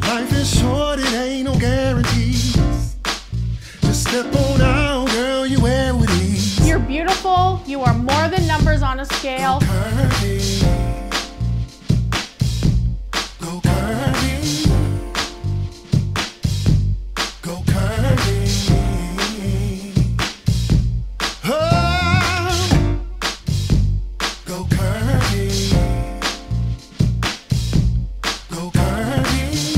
Life is short, it ain't no guarantees. Just step on out, girl, you wear with ease. You're beautiful. You are more than numbers on a scale. Go curvy. Go curvy. Go curvy. Oh. Go curvy. Go curvy.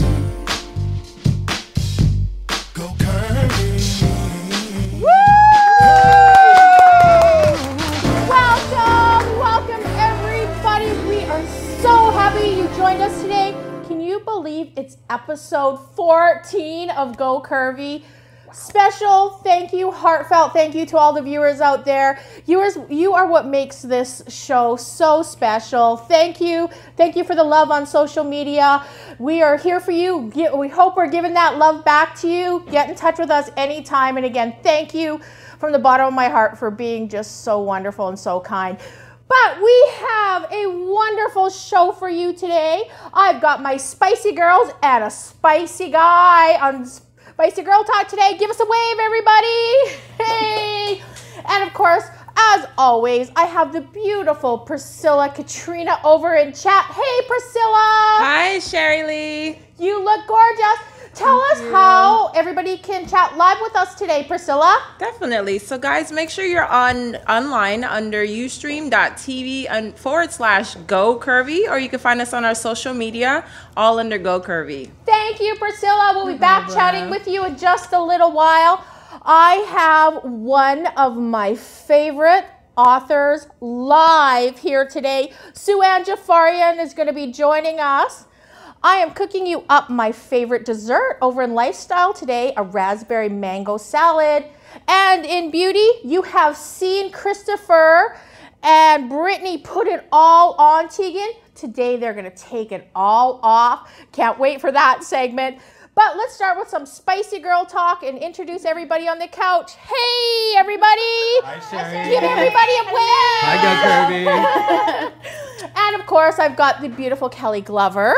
Go curvy. Welcome everybody. We are so happy you joined us today. Can you believe it's episode 14 of Go Curvy? Special thank you, heartfelt thank you to all the viewers out there. Viewers, you are what makes this show so special. Thank you. Thank you for the love on social media. We are here for you. We hope we're giving that love back to you. Get in touch with us anytime. And again, thank you from the bottom of my heart for being just so wonderful and so kind. But we have a wonderful show for you today. I've got my spicy girls and a spicy guy on Spicy Girl Talk today. Give us a wave, everybody. Hey. And of course, as always, I have the beautiful Priscilla Katrina over in chat. Hey, Priscilla. Hi, Sherry Lee. You look gorgeous. Tell us how everybody can chat live with us today, Priscilla. Definitely. So guys, make sure you're online under ustream.tv/Go Curvy, or you can find us on our social media, all under Go Curvy. Thank you, Priscilla. We'll be back chatting with you in just a little while. I have one of my favorite authors live here today. Sue Ann Jaffarian is going to be joining us. I am cooking you up my favorite dessert over in Lifestyle today, a raspberry mango salad. And in beauty, you have seen Christopher and Brittany put it all on Tegan. Today, they're going to take it all off. Can't wait for that segment. But let's start with some spicy girl talk and introduce everybody on the couch. Hey, everybody. Hi, Sherry. Give everybody a wave. Hi, Go Curvy. And of course, I've got the beautiful Kelly Glover.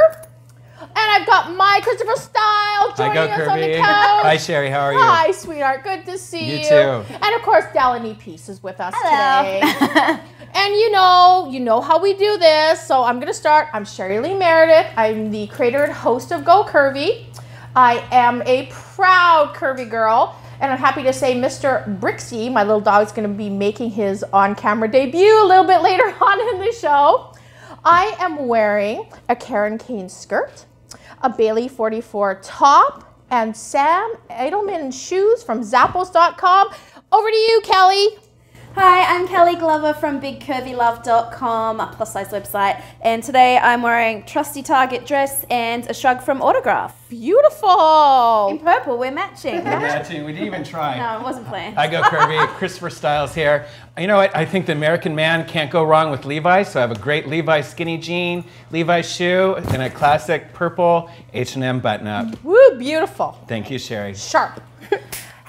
And I've got my Christopher Style joining us on the couch. Hi, Sherry. How are you? Hi, sweetheart. Good to see you. You too. And of course, Dellany Peace is with us Hello. today. And you know how we do this. So I'm going to start. I'm Sherry Lee Meredith. I'm the creator and host of Go Curvy. I am a proud curvy girl. And I'm happy to say Mr. Brixie, my little dog, is going to be making his on-camera debut a little bit later on in the show. I am wearing a Karen Kane skirt, a Bailey 44 top, and Sam Edelman shoes from Zappos.com. Over to you, Kelly. Hi, I'm Kelly Glover from BigCurvyLove.com, a plus-size website, and today I'm wearing trusty Target dress and a shrug from Autograph. Beautiful. In purple, we're matching. We're matching. We didn't even try. No, it wasn't planned. Hi, Go Curvy. Christopher Styles here. You know what? I think the American man can't go wrong with Levi's, so I have a great Levi's skinny jean, Levi's shoe, and a classic purple H&M button-up. Woo, beautiful. Thank you, Sherry. Sharp.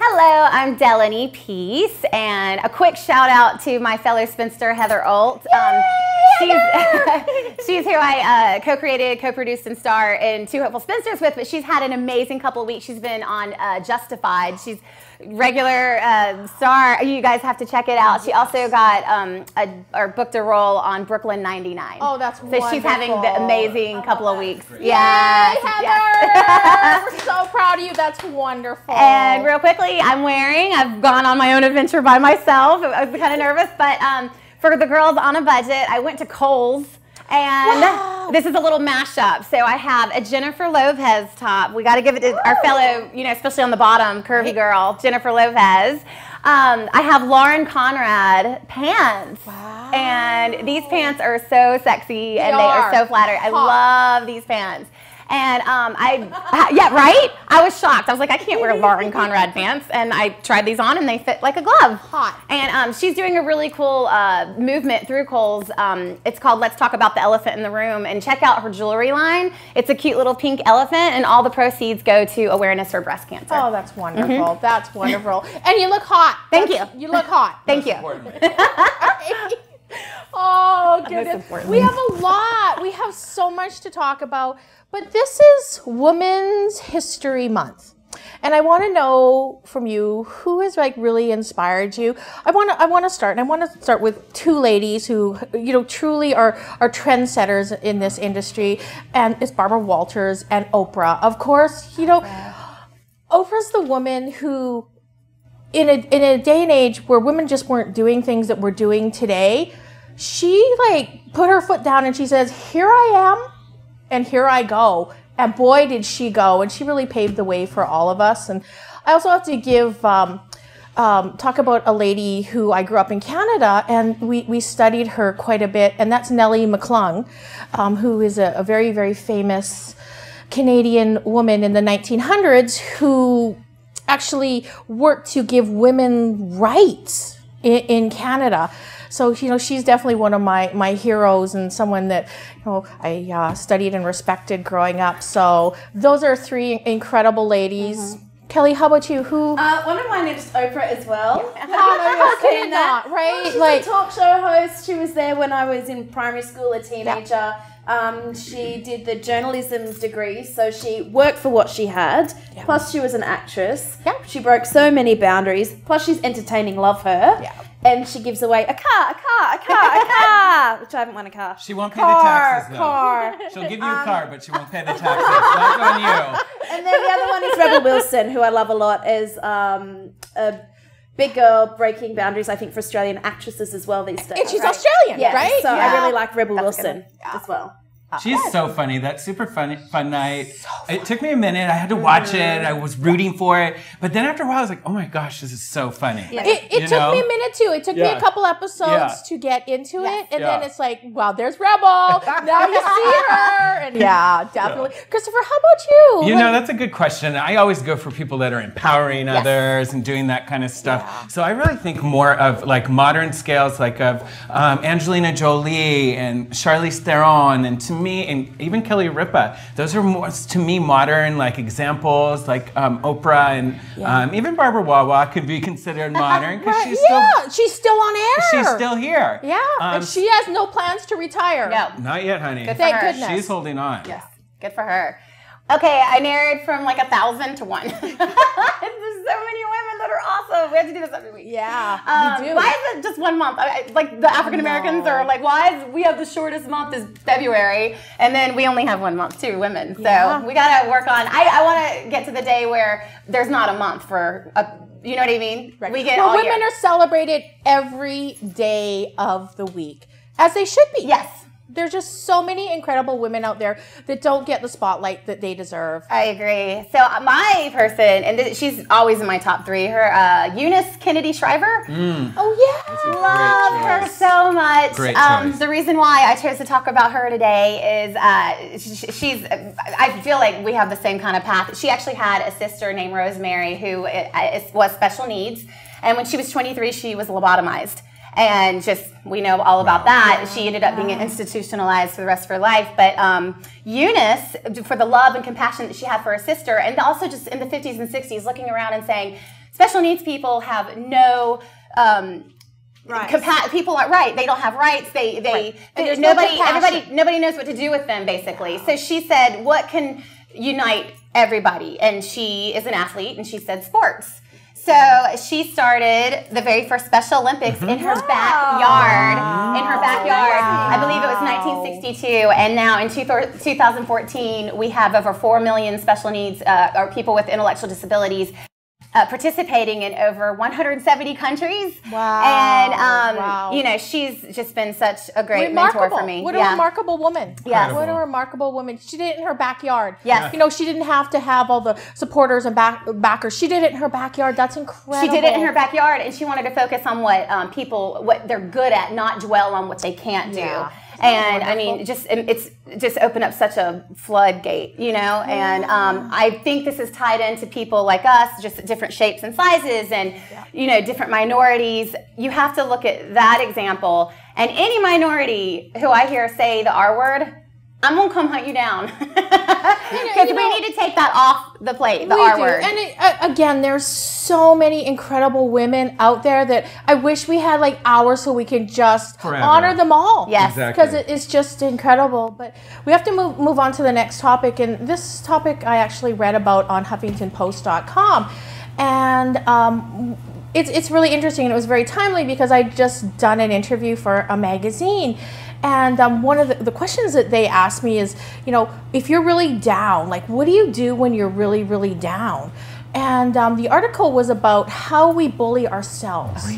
Hello, I'm Dellany Peace, and a quick shout out to my fellow spinster, Heather Olt. She's who I co-created, co-produced, and star in Two Hopeful Spinsters with, but she's had an amazing couple of weeks. She's been on Justified. She's regular star. You guys have to check it out. She also got or booked a role on Brooklyn 99. Oh, that's wonderful. So she's having the amazing couple of weeks. Yes, Yay, Heather! yes. We're so proud of you. That's wonderful. And real quickly, I've gone on my own adventure by myself. I was kind of nervous, but for the girls on a budget, I went to Kohl's. And this is a little mashup. So I have a Jennifer Lopez top. We got to give it to our fellow, especially on the bottom, curvy girl, Jennifer Lopez. I have Lauren Conrad pants. Wow. And these pants are so sexy and they are so flattering. I love these pants. And yeah, right? I was shocked. I was like, I can't wear Lauren Conrad pants. And I tried these on and they fit like a glove. Hot. And she's doing a really cool movement through Kohl's. It's called Let's Talk About the Elephant in the Room. And check out her jewelry line. It's a cute little pink elephant and all the proceeds go to awareness for breast cancer. Oh, that's wonderful. That's wonderful. And you look hot. Thank you. You look hot. Thank you. Oh, goodness. important. We have a lot. We have so much to talk about. But this is Women's History Month. And I want to know from you, who has like really inspired you? I want to start with two ladies who, you know, truly are trendsetters in this industry, and it's Barbara Walters and Oprah. Of course, you know, Oprah's the woman who, in a day and age where women just weren't doing things that we're doing today, she like put her foot down and she says, "Here I am, and here I go." And boy, did she go. And she really paved the way for all of us. And I also have to talk about a lady who I grew up in Canada, and we studied her quite a bit. And that's Nellie McClung, who is a very, very famous Canadian woman in the 1900s who actually worked to give women rights in Canada. So, you know, she's definitely one of my heroes and someone that, you know, I studied and respected growing up. So those are three incredible ladies. Kelly, how about you? Who? One of mine is Oprah as well. How can it not, right? She's a talk show host. She was there when I was in primary school, a teenager. She did the journalism degree, so she worked for what she had. Plus, she was an actress. She broke so many boundaries. Plus, she's entertaining. Love her. And she gives away a car, which I haven't won a car. She won't pay the taxes, though. Car. She'll give you a car, but she won't pay the taxes. That's on you. And then the other one is Rebel Wilson, who I love a lot, is a big girl breaking boundaries, I think, for Australian actresses as well these days. And she's Australian, right? So I really like Rebel Wilson as well. She's so funny. That's super fun night. It took me a minute. I had to watch it. I was rooting for it. But then after a while, I was like, oh my gosh, this is so funny. It took me a minute too. It took me a couple episodes to get into it. And then it's like, wow, there's Rebel. Now you see her. And definitely. Christopher, how about you? You know, that's a good question. I always go for people that are empowering others and doing that kind of stuff. So I really think more of like modern scales, like of Angelina Jolie and Charlize Theron, and to me, and even Kelly Ripa. Those are more, to me, modern like examples, like Oprah and even Barbara Wawa could be considered modern because she's still on air. She's still here. And she has no plans to retire. No, not yet, honey. Thank goodness. She's holding on. Yes, good for her. Okay, I narrowed from like 1,000 to 1. There's so many women that are awesome. We have to do this every week. We do. Why is it just 1 month? Like the African Americans are like, why is we have the shortest month is February, and then we only have 1 month, 2 women. So we gotta work on. I want to get to the day where there's not a month for a. You know what I mean? Right. We get all women year. are celebrated every day of the week, as they should be. Yes. There's just so many incredible women out there that don't get the spotlight that they deserve. I agree. So my person, and she's always in my top 3, her Eunice Kennedy Shriver. Oh, Love her so much. Great choice. The reason why I chose to talk about her today is she's, I feel like we have the same kind of path. She actually had a sister named Rosemary who was special needs. And when she was 23, she was lobotomized. And just, we know all about that. She ended up being institutionalized for the rest of her life. But Eunice, for the love and compassion that she had for her sister, and also just in the 50s and 60s, looking around and saying, special needs people have no people are right. They don't have rights. Nobody knows what to do with them, basically. So she said, what can unite everybody? And she is an athlete, and she said sports. So she started the very first Special Olympics in her backyard. I believe it was 1962. And now in 2014, we have over 4 million special needs or people with intellectual disabilities participating in over 170 countries. And, you know, she's just been such a great mentor for me. What a remarkable woman. Yes. What a remarkable woman. She did it in her backyard. Yes. You know, she didn't have to have all the supporters and backers. She did it in her backyard. That's incredible. She did it in her backyard, and she wanted to focus on what what they're good at, not dwell on what they can't do. And I mean, it's just opened up such a floodgate, you know. And I think this is tied into people like us, just different shapes and sizes, and you know, different minorities. You have to look at that example. And any minority who I hear say the R word, I'm gonna come hunt you down because we need to take that off the plate, the We R do. word. And again, there's so many incredible women out there that I wish we had like hours so we could just Forever. honor them all. Yes. Exactly. Because it's just incredible. But we have to move on to the next topic. And this topic I actually read about on HuffingtonPost.com. And it's really interesting, and it was very timely because I just done an interview for a magazine. And one of the questions that they asked me is, you know, if you're really down, like what do you do when you're really, really down? And the article was about how we bully ourselves.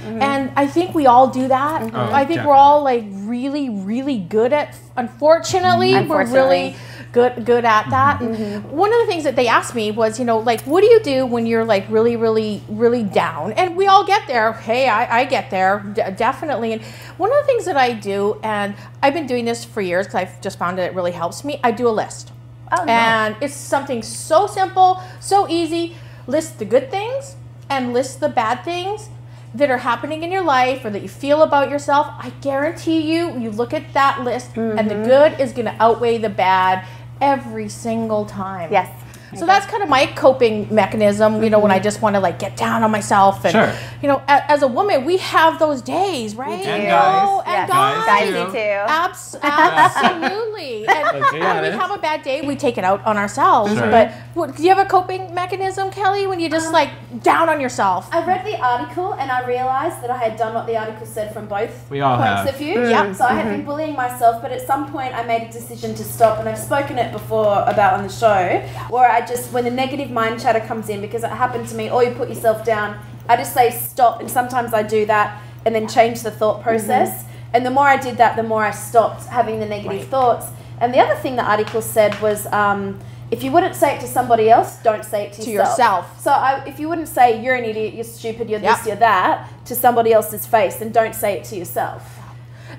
And I think we all do that. I think we're all like really, really good at, unfortunately. We're really good at that. And one of the things that they asked me was, you know, like, what do you do when you're like really, really, really down? And we all get there. Hey, I get there, definitely. And one of the things that I do, and I've been doing this for years because I've just found that it really helps me, I do a list. Oh, no. And it's something so simple, so easy. List the good things and list the bad things that are happening in your life or that you feel about yourself. I guarantee you look at that list and the good is going to outweigh the bad every single time. Yes. So that's kind of my coping mechanism, you know, when I just want to like get down on myself. And, you know, as a woman, we have those days, right? And You guys. know, and Yes. guys. Guys do too. Absolutely. And Let's be when we honest. have a bad day, we take it out on ourselves. Sure. But do you have a coping mechanism, Kelly, when you just like down on yourself? I read the article and I realised that I had done what the article said from both We all points have. of view. Yep. So I had been bullying myself, but at some point I made a decision to stop, and I've spoken it before about on the show, where I just, when the negative mind chatter comes in, because it happened to me, or you put yourself down, I just say stop, and sometimes I do that and then change the thought process. And the more I did that, the more I stopped having the negative thoughts. And the other thing the article said was, if you wouldn't say it to somebody else, don't say it to yourself. So if you wouldn't say you're an idiot, you're stupid, you're this, you're that, to somebody else's face, then don't say it to yourself.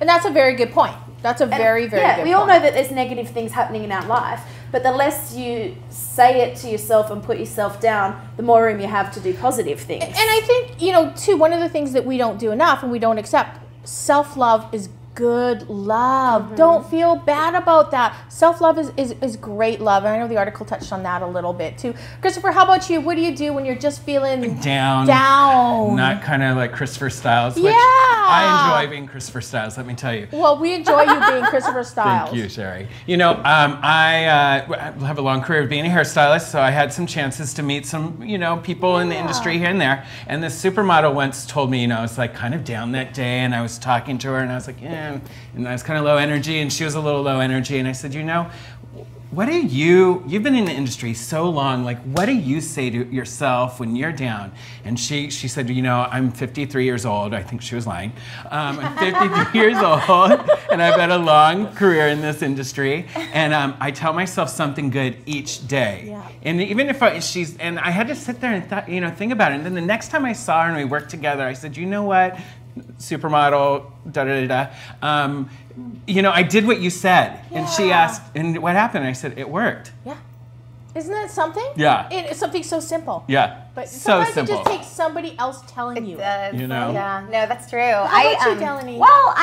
And that's a very good point. That's a very, very good point. We all know that there's negative things happening in our life, but the less you say it to yourself and put yourself down, the more room you have to do positive things. And I think, you know, too, one of the things that we don't do enough and we don't accept, self-love is good love. Don't feel bad about that. Self-love is great love. And I know the article touched on that a little bit too. Christopher, how about you? What do you do when you're just feeling Down. Not kind of like Christopher Styles, which I enjoy being Christopher Styles, let me tell you. Well, we enjoy you being Christopher Styles. Thank you, Sherry. You know, I have a long career of being a hairstylist, so I had some chances to meet some, you know, people in the industry here and there. And this supermodel once told me, you know, I was like kind of down that day, and I was talking to her, and I was like, yeah, and I was kind of low energy, and she was a little low energy, and I said, you know, what do you've been in the industry so long, like what do you say to yourself when you're down? And she said, you know, I'm 53 years old. I think she was lying. I'm 53 years old, and I've had a long career in this industry, and I tell myself something good each day. Yeah. And even if and I had to sit there and think about it. And then the next time I saw her and we worked together, I said, you know what, supermodel, you know, I did what you said. And she asked, and what happened? And I said, it worked. Yeah. Isn't that something? Yeah. It's something so simple. Yeah. But so sometimes simple. it just takes somebody else telling you. You know? Yeah, no, that's true. How about you, Dellany? Well,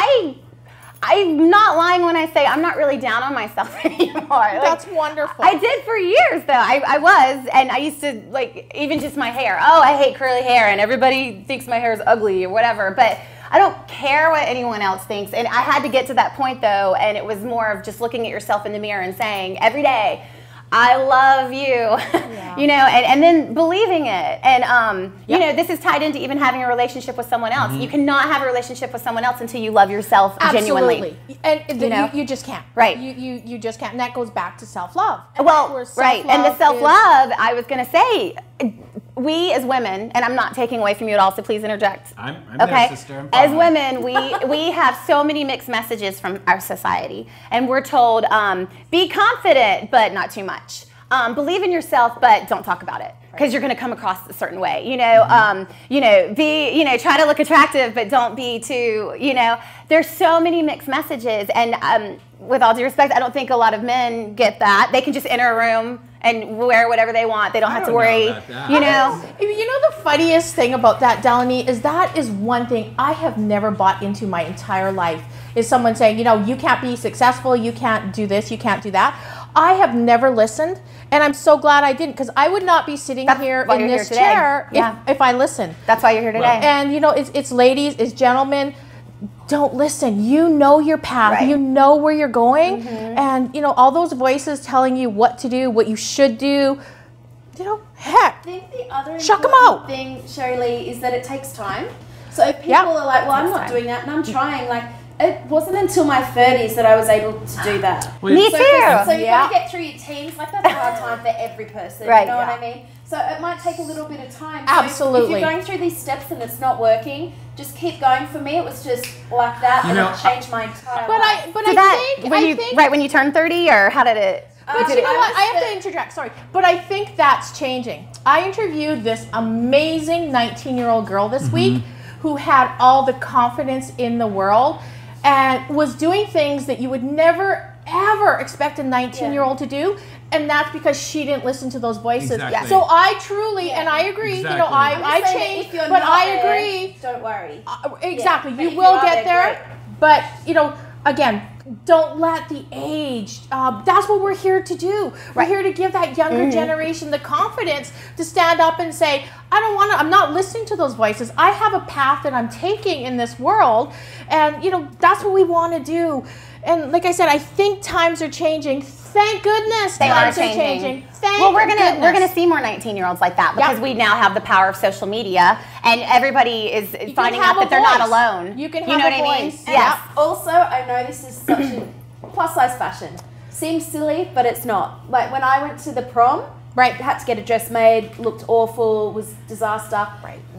I'm not lying when I say I'm not really down on myself anymore. That's wonderful. I did for years, though. I was, and I used to, like, even just my hair. Oh, I hate curly hair, and everybody thinks my hair is ugly or whatever, but I don't care what anyone else thinks. And I had to get to that point, though, and it was more of just looking at yourself in the mirror and saying, every day, I love you, you know, and then believing it. And, you know, this is tied into even having a relationship with someone else. You cannot have a relationship with someone else until you love yourself genuinely. And You know? you just can't. Right. You just can't. And that goes back to self-love. Well, Where right. And the self-love, I was going to say, we as women, and I'm not taking away from you at all, so please interject. I'm okay. there, sister. I'm As following. women, we have so many mixed messages from our society, and we're told, be confident, but not too much. Believe in yourself, but don't talk about it, because you're going to come across a certain way. You know, try to look attractive, but don't be too. You know, there's so many mixed messages, and with all due respect, I don't think a lot of men get that. They can just enter a room and wear whatever they want. They don't have to worry. You know. You know the funniest thing about that, Dellany, is that is one thing I have never bought into my entire life, is someone saying, you know, you can't be successful, you can't do this, you can't do that. I have never listened, And I'm so glad I didn't, because I would not be sitting here in this chair if I listened. That's why you're here today. And you know, it's ladies, it's gentlemen. Don't listen. You know your path. You know where you're going. And you know, all those voices telling you what to do, what you should do. You know, heck. I think the other Chuck 'em out. thing, Sherry Lee, is that it takes time. So if people are like, well, I'm not doing that, and I'm trying, like, it wasn't until my 30s that I was able to do that. Me too. So you got to get through your teens. Like, that's a hard time for every person. You know what I mean? So it might take a little bit of time. Absolutely. So if you're going through these steps and it's not working, just keep going. For me, it was just like that, and it changed my entire life. I think when you turned 30, or how did it? But you know what? I have to interject. Sorry, but I think that's changing. I interviewed this amazing 19-year-old girl this week who had all the confidence in the world and was doing things that you would never ever expect a 19-year-old to do, and that's because she didn't listen to those voices. Exactly. So I truly, and I agree, you know, I changed, but I agree. Don't worry. Exactly, you will get there, but you know, again, don't let the age, that's what we're here to do. We're here to give that younger generation the confidence to stand up and say, I'm not listening to those voices. I have a path that I'm taking in this world, and you know, that's what we want to do. And like I said, I think times are changing. Thank goodness times are changing. Well, we're gonna see more 19-year-olds like that, because we now have the power of social media, and everybody is finding out that they're not alone. You can have you know a what voice. I mean? Yes. Also, I know this is such a plus size fashion. Seems silly, but it's not. Like when I went to the prom, had to get a dress made, looked awful, was disaster.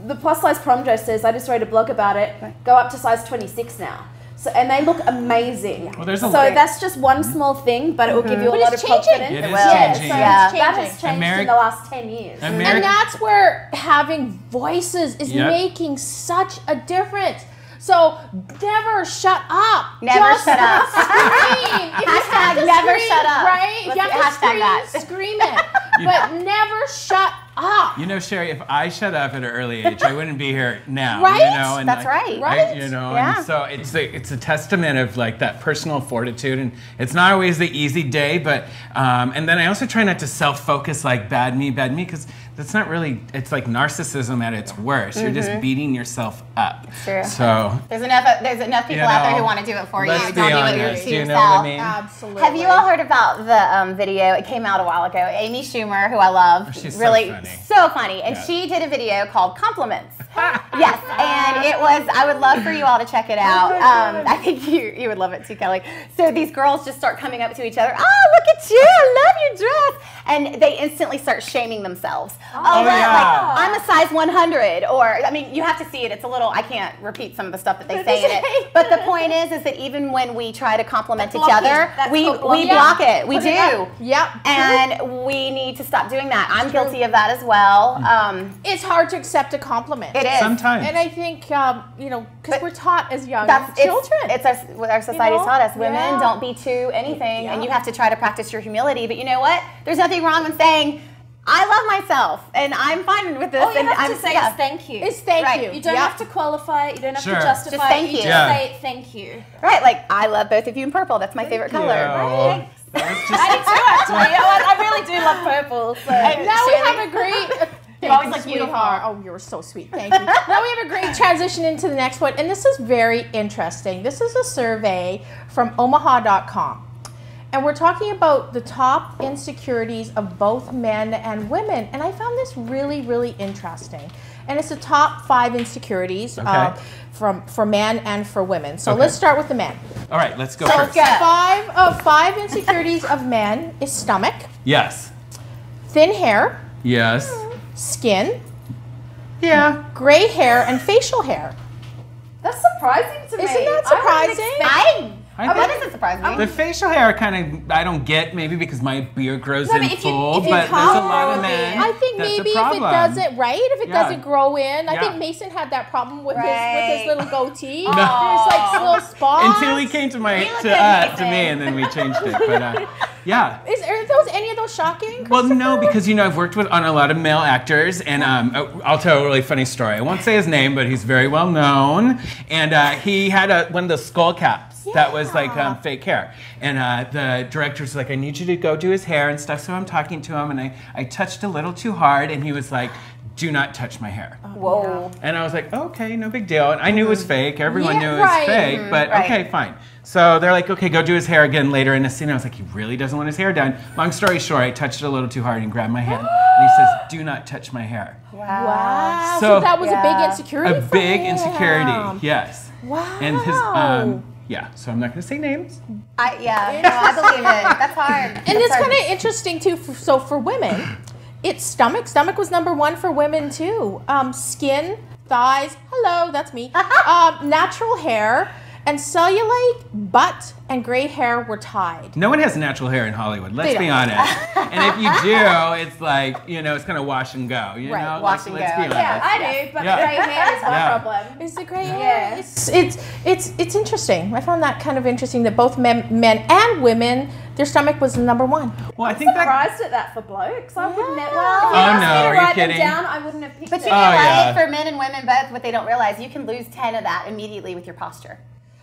The plus size prom dresses, I just wrote a blog about it, go up to size 26 now. So, and they look amazing. Well, so that's just one small thing, but it will give you a lot of confidence. It is changing. That has changed in the last 10 years. And that's where having voices is making such a difference. So never shut up. Never shut up. Scream. Hashtag never shut up. Right? Let's you have to hashtag scream it. But never shut up. You know, Sherry, if I shut up at an early age, I wouldn't be here now. Right? You know, and that's right. You know, and so it's a testament of like that personal fortitude, and it's not always the easy day, but and then I also try not to self-focus like bad me, because that's not really. It's like narcissism at its worst. You're just beating yourself up. True. So there's enough people out there who want to do it for you. Let's be honest. Do it you know what I mean? Absolutely. Have you all heard about the video? It came out a while ago. Amy Schumer, who I love, she's really so funny, and she did a video called Compliments. Yes, and it was. I would love for you all to check it out. I think you would love it too, Kelly. So these girls just start coming up to each other. Oh, look at you! I love your dress, and they instantly start shaming themselves. Like I'm a size 100, or I mean, you have to see it. It's a little. I can't repeat some of the stuff that they say in it. But the point is that even when we try to compliment each other, we block it. We do. Yep. And we need to stop doing that. I'm guilty of that as well. It's hard to accept a compliment. It is. Sometimes. And I think, you know, because we're taught as young children. It's what our society's taught us. Women, don't be too anything, and you have to try to practice your humility. But you know what? There's nothing wrong with saying, I love myself, and I'm fine with this. All you have to say is thank you. It's thank you. You don't have to qualify it. You don't have to justify just thank it. You you. just say thank you. Right, like, I love both of you in purple. That's my favorite color. Right? I do too, actually. I really do love purple. So. Now we have a great... You're always like sweetheart. Oh, you're so sweet. Thank you. Now we have a great transition into the next one, and this is very interesting. This is a survey from Omaha.com. And we're talking about the top insecurities of both men and women. And I found this really, really interesting. And it's the top 5 insecurities for men and for women. So let's start with the men. All right, let's go so first. 5 insecurities of men is stomach. Yes. Thin hair. Yes. Skin. Yeah. Gray hair and facial hair. That's surprising to me. Isn't that surprising? What doesn't surprise me? The facial hair I don't get, maybe because my beard grows in full, if you but there's a lot of men. I think maybe if it doesn't grow in. I think Mason had that problem with his little goatee. There's like little spots. Until he came to me, and then we changed it. But yeah. Are any of those shocking? Well, no, because I've worked on a lot of male actors, and I'll tell a really funny story. I won't say his name, but he's very well known, and he had one of those skull caps. that was like fake hair. And the director's like, I need you to go do his hair and stuff. So I'm talking to him, and I touched a little too hard, and he was like, do not touch my hair. Whoa. And I was like, okay, no big deal. And I knew it was fake. Everyone knew it was fake, but okay, fine. So they're like, okay, go do his hair again later in the scene. I was like, he really doesn't want his hair done. Long story short, I touched it a little too hard and grabbed my hand. And he says, do not touch my hair. Wow. So that was a big insecurity A big insecurity, yes. Wow. And his, yeah, so I'm not going to say names. I believe it. That's hard. And it's kind of interesting, too. So for women, it's stomach. Stomach was #1 for women, too. Skin, thighs, hello, that's me. Natural hair. And cellulite, butt, and gray hair were tied. No one has natural hair in Hollywood, let's be honest. And if you do, it's like, you know, it's kind of wash and go. You know? Wash and go. Let's be honest. Yeah, I do, but the grey hair is my problem. Is the gray hair? It's interesting. I found that kind of interesting that both men and women, their stomach was #1. Well, I think surprised at that for blokes. I wouldn't have. Oh no, are you kidding? I wouldn't have picked But it. you know what? For men and women both, what they don't realize, you can lose 10 of that immediately with your posture.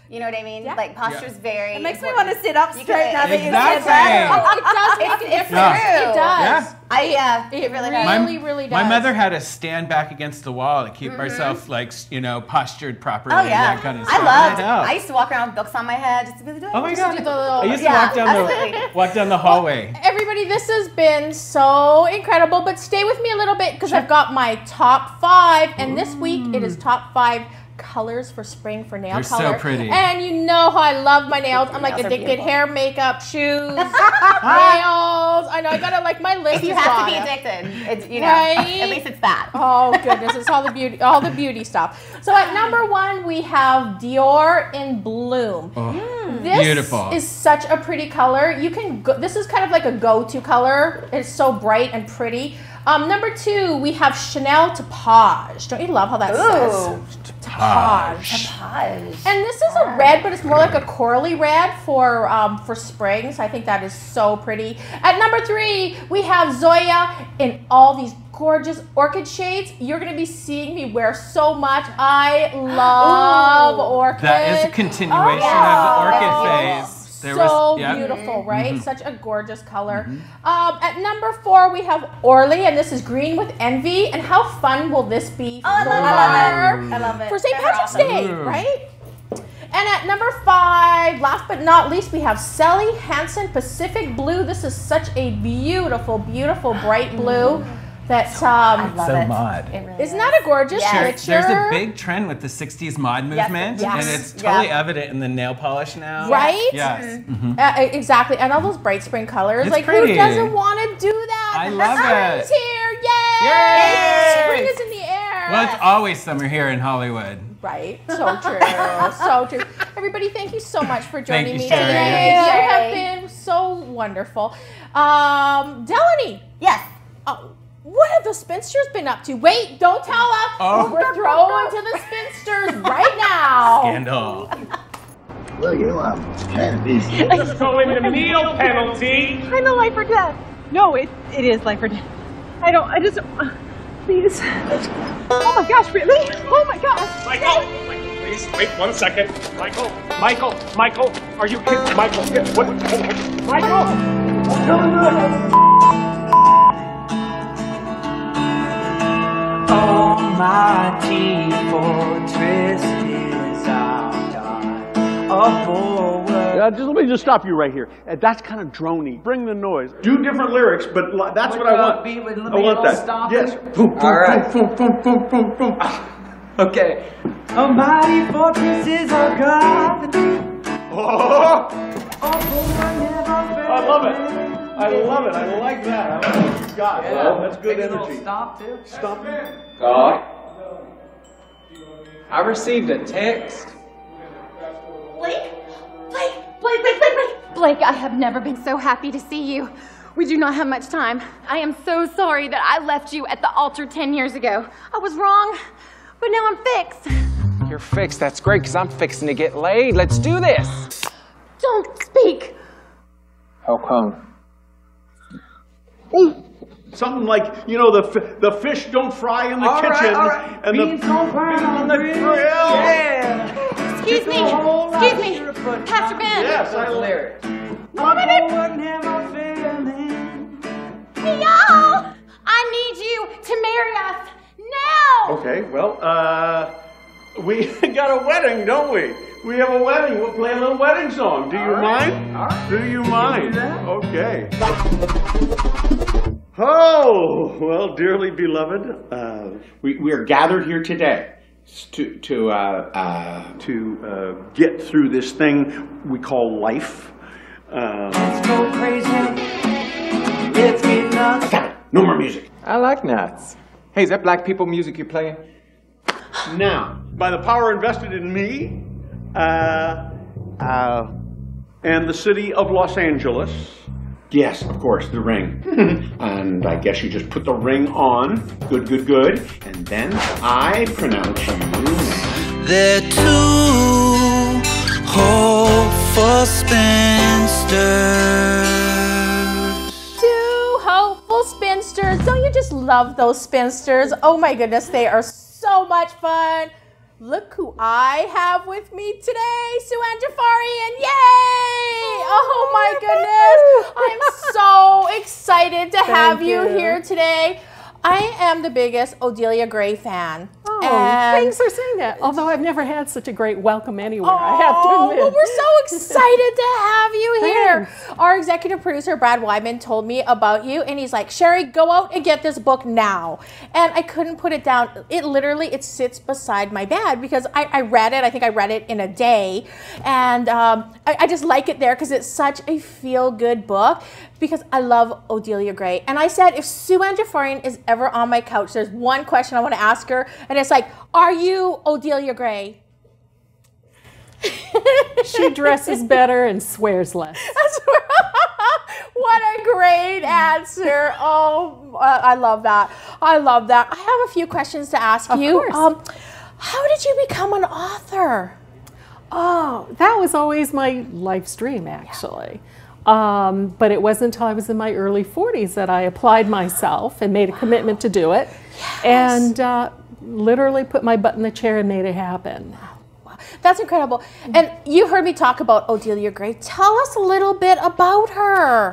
You know what I mean? Yeah. Like posture's very. It makes me want to sit up straight now that you said Exactly. that. It does make a difference. true. It does. Yeah. It really really does. My mother had to stand back against the wall to keep herself, like, you know, postured properly. Oh yeah, that kind of stuff. I used to walk around with books on my head just to be able to do it. Oh my God. I used to walk down the hallway. Everybody, this has been so incredible, but stay with me a little bit because I've got my top 5, and this week it is top 5 colors for spring for nail color. They're so pretty. And you know how I love my nails. I'm like addicted. Hair, makeup, shoes, nails. I know I gotta like my list. If you is have to be gone. addicted, it's, you know, Right? at least it's that. Oh goodness, it's all the beauty stuff. So at #1 we have Dior in Bloom. This Beautiful. is such a pretty color. You can go, this is kind of like a go-to color. It's so bright and pretty. #2 we have Chanel Tapage. Don't you love how that says? Tapage. And this is a red, but it's more like a corally red for spring. So I think that is so pretty. At #3 we have Zoya in all these gorgeous orchid shades. You're going to be seeing me wear so much. I love orchid. That is a continuation of the orchid phase. Beautiful, right? Such a gorgeous color. At #4 we have Orly, and this is green with envy. And how fun will this be I love it. for St. Patrick's Day, right? And at #5, last but not least, we have Sally Hansen Pacific Blue. This is such a beautiful, beautiful bright blue. That's mod. Isn't that a gorgeous picture? There's a big trend with the 60s mod movement, and it's totally evident in the nail polish now. Right? Yes. Exactly. And all those bright spring colors. It's like, pretty. who doesn't want to do that? I love it. Spring's here. Yay! Yay! Spring is in the air. Well, it's always summer here in Hollywood. Right. So true. So true. Everybody, thank you so much for joining me Sherry. today. You have been so wonderful. Dellany. Yes. What have the spinsters been up to? Wait, don't tell us. We're throwing to the spinsters right now. Scandal. Well, you know, I'm kind of busy. Let's go in the meal penalty. I know life or death. No, it is life or death. Please. Oh my gosh, really? Oh my gosh. Michael, please, wait 1 second. Michael, are you kidding? Michael, what? Michael! Almighty fortress is our God. Let me just stop you right here. That's kind of drony. Bring the noise. Do different lyrics, but that's what I want. I want that. Yes. All right. Okay. Almighty fortress is our God. Oh! I love it. I love it. I like that. I like what you got. Yeah. Well, that's good energy. Stop too. Stop it. God. I received a text. Blake, I have never been so happy to see you. We do not have much time. I am so sorry that I left you at the altar 10 years ago. I was wrong, but now I'm fixed. You're fixed. That's great, because I'm fixing to get laid. Let's do this. Don't speak. How come? Something like, you know, the fish don't fry in the kitchen. All right. And Beans don't burn on the grill. Yeah. Excuse me. Excuse me. Pastor Ben. Yes, I lyrics. Hey, y'all. I need you to marry us now. Okay, well, we got a wedding, don't we? We have a wedding. We'll play a little wedding song. Do you mind? All right. Do you mind? Okay. Oh, well, dearly beloved, we are gathered here today to get through this thing we call life. Let's go crazy. Let's get nuts. Got it. No more music. I like nuts. Hey, is that black people music you're playing? Now, by the power invested in me, and the city of Los Angeles. Yes, of course, the ring. And I guess you just put the ring on. Good, good, good. And then I pronounce you. They're two hopeful spinsters. Two hopeful spinsters. Don't you just love those spinsters? Oh my goodness, they are so much fun. Look who I have with me today, Sue Ann Jaffarian. Yay! Oh my goodness. I'm so excited to have you here today. I am the biggest Odelia Gray fan. Oh, thanks for saying that. Although I've never had such a great welcome anywhere, I have to admit. Well, we're so excited to have you here. Our executive producer, Brad Wyman, told me about you, and he's like, Sherry, go out and get this book now. And I couldn't put it down. It sits beside my bed because I read it. I think I read it in a day. And I just like it there because it's such a feel-good book because I love Odelia Gray. And I said, if Sue Ann Jaffarian is ever on my couch, there's one question I want to ask her, and it's like, are you Odelia Gray? She dresses better and swears less. What a great answer. Oh, I love that. I love that. I have a few questions to ask you. Of course. How did you become an author? Oh, that was always my life's dream, actually. But it wasn't until I was in my early 40s that I applied myself and made a commitment to do it. Yes. And literally put my butt in the chair and made it happen. Wow. That's incredible. And you heard me talk about Odelia Gray. Tell us a little bit about her.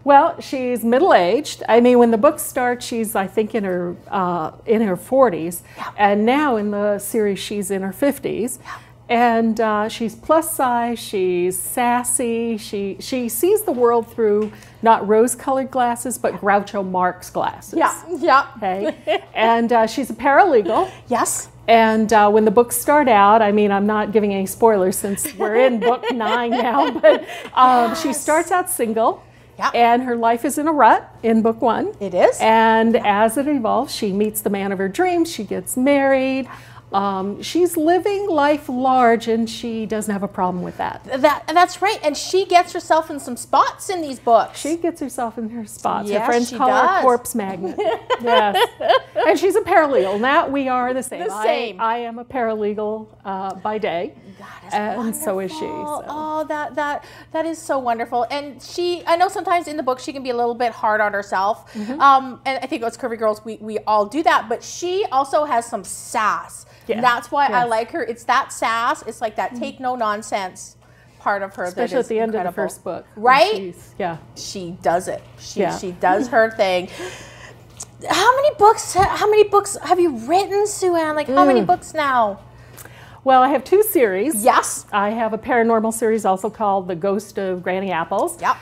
Well, she's middle-aged. I mean, when the book starts, she's, I think, in her 40s. Yeah. And now in the series, she's in her 50s. Yeah. And she's plus size, she's sassy, she sees the world through not rose-colored glasses, but Groucho Marx glasses. Yeah, yeah. Okay. And she's a paralegal. Yes. And when the books start out, I mean, I'm not giving any spoilers since we're in book 9 now, but she starts out single. Yeah. And her life is in a rut in book 1. It is. And as it evolves, she meets the man of her dreams, she gets married. She's living life large, and she doesn't have a problem with that. That's right, and she gets herself in some spots in these books. She gets herself in her spots. Yes, her friends call her corpse magnet. Yes, and she's a paralegal. Now we are the same. I am a paralegal by day, and wonderful. So is she. So. Oh, that is so wonderful. And I know sometimes in the book she can be a little bit hard on herself. And I think as Curvy Girls, we all do that. But she also has some sass. Yeah. That's why I like her. It's that sass. It's like that take no nonsense part of her. Especially that is at the end incredible. of the first book. Right? Yeah. She does it. She does her thing. How many books have you written, Sue Ann? Like how many books now? Well, I have 2 series. Yes. I have a paranormal series also called The Ghost of Granny Apples, yep.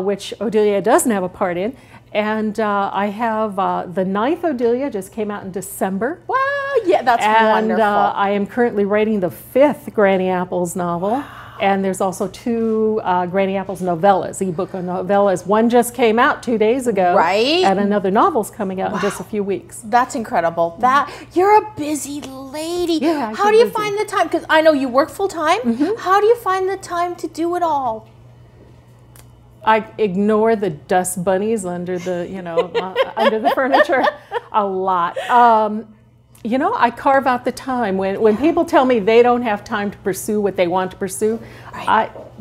Which Odelia doesn't have a part in. And I have the 9th Odelia just came out in December. Wow, yeah, that's wonderful. And I am currently writing the 5th Granny Apples novel. And there's also 2 Granny Apples novellas, ebook novellas. One just came out 2 days ago. Right. And another novel's coming out in just a few weeks. That's incredible. You're a busy lady. Yeah, how do you find the time? Because I know you work full time. How do you find the time to do it all? I ignore the dust bunnies under the, under the furniture a lot. I carve out the time. When people tell me they don't have time to pursue what they want to pursue,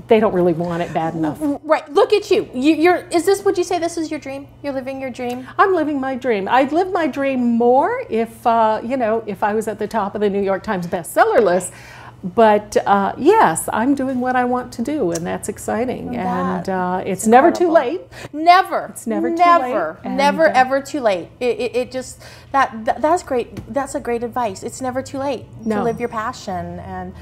they don't really want it bad enough. Right. Look at you. Would you say this is your dream? You're living your dream? I'm living my dream. I'd live my dream more if I was at the top of the New York Times bestseller list. But yes, I'm doing what I want to do, and that's exciting. And it's never too late. Never. It's never too never, late. never ever too late. It just that's great. That's a great advice. It's never too late to live your passion. And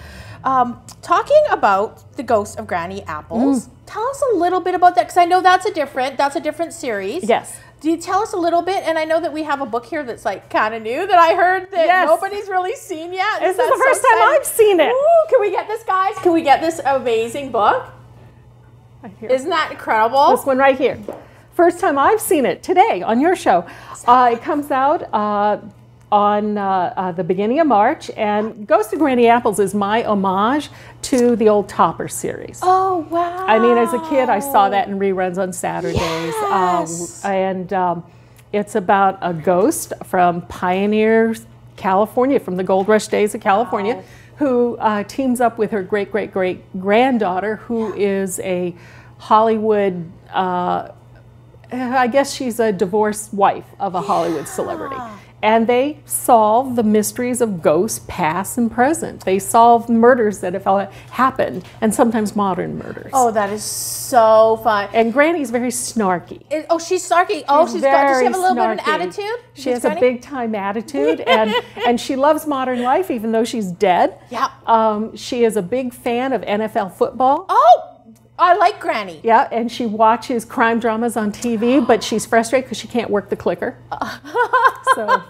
talking about the Ghost of Granny Apples, tell us a little bit about that, because I know that's a different series. Yes. Do you tell us a little bit? And I know that we have a book here that's like kind of new that I heard that nobody's really seen yet. This is the first time I've seen it. Ooh, can we get this, guys? Can we get this amazing book? Right here. Isn't that incredible? This one right here. First time I've seen it today on your show. It comes out on the beginning of March, and Ghost of Granny Apples is my homage to the old Topper series. Oh, wow. I mean, as a kid, I saw that in reruns on Saturdays. Yes. It's about a ghost from Pioneer, California, from the Gold Rush days of California, who teams up with her great-great-great-granddaughter, who is a Hollywood, I guess she's a divorced wife of a Hollywood celebrity. And they solve the mysteries of ghosts, past and present. They solve murders that have happened, and sometimes modern murders. Oh, that is so fun. And Granny's very snarky. She's snarky. Does she have a little bit of an attitude? She has a big time attitude, and she loves modern life, even though she's dead. Yeah. She is a big fan of NFL football. Oh! I like Granny. Yeah, and she watches crime dramas on TV, but she's frustrated because she can't work the clicker. So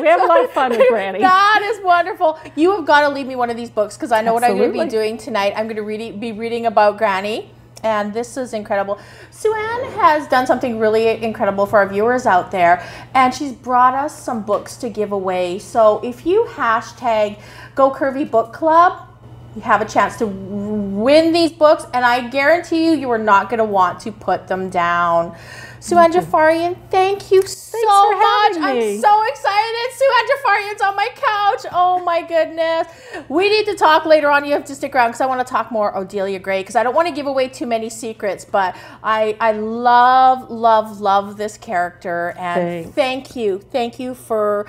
we have a lot of fun with Granny. That is wonderful. You have got to leave me one of these books, because I know what I'm going to be doing tonight. I'm going to be reading about Granny, and this is incredible. Sue Ann has done something really incredible for our viewers out there, and she's brought us some books to give away. So if you hashtag Go Curvy Book Club, you have a chance to win these books, and I guarantee you are not going to want to put them down. Sue Ann Jaffarian, thank you so much. I'm so excited. Sue Ann Jaffarian's on my couch. Oh my goodness. We need to talk later on. You have to stick around, because I want to talk more Odelia Gray, because I don't want to give away too many secrets, but I love this character, and thank you for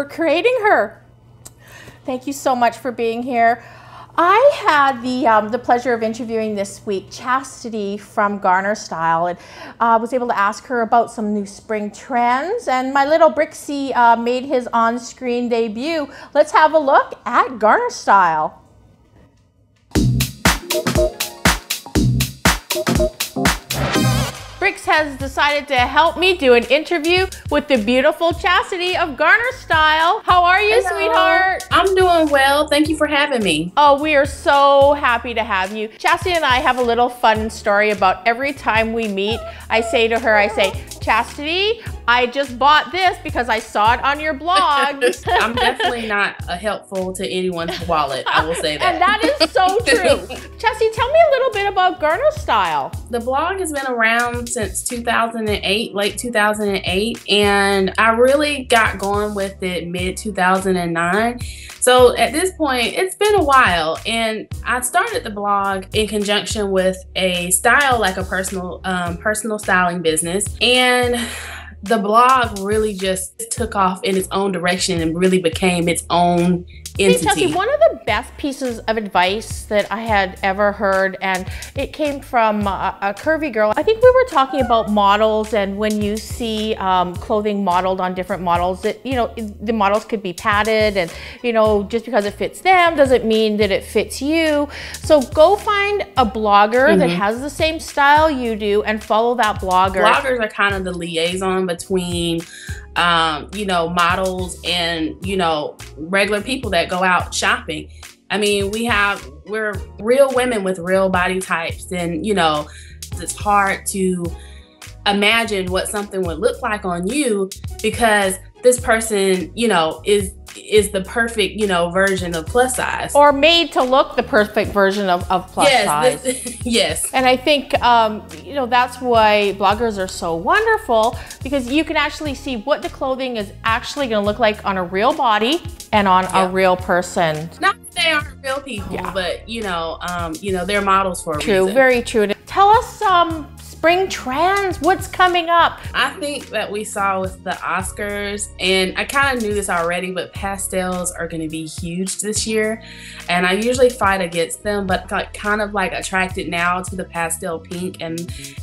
creating her. Thank you so much for being here. I had the pleasure of interviewing this week Chastity from Garner Style, and was able to ask her about some new spring trends, and my little Brixie made his on-screen debut. Let's have a look at Garner Style. Brix has decided to help me do an interview with the beautiful Chastity of Garner Style. How are you, sweetheart? I'm doing well. Thank you for having me. Oh, we are so happy to have you. Chastity and I have a little fun story about every time we meet. I say to her, Chastity, I just bought this because I saw it on your blog. I'm definitely not helpful to anyone's wallet, I will say that. And that is so true. Chastity, tell me a little bit about Garner Style. The blog has been around since 2008, late 2008, and I really got going with it mid 2009. So at this point, it's been a while, and I started the blog in conjunction with a style, like a personal styling business, and the blog really just took off in its own direction and really became its own entity. Chelsea, one of the best pieces of advice that I had ever heard, and it came from a curvy girl. I think we were talking about models, and when you see clothing modeled on different models, that the models could be padded, and just because it fits them doesn't mean that it fits you. So go find a blogger that has the same style you do and follow that blogger. Bloggers are kind of the liaison between models and regular people that go out shopping. I mean, we're real women with real body types, and it's hard to imagine what something would look like on you, because this person is the perfect version of plus size, or made to look the perfect version of plus size. Yes. And I think that's why bloggers are so wonderful, because you can actually see what the clothing is actually going to look like on a real body and on a real person. Not that they aren't real people, but they're models for a reason. True, very true. Tell us spring trends? What's coming up? I think that we saw with the Oscars, and I kind of knew this already, but pastels are going to be huge this year. And I usually fight against them, but kind of like attracted now to the pastel pink, and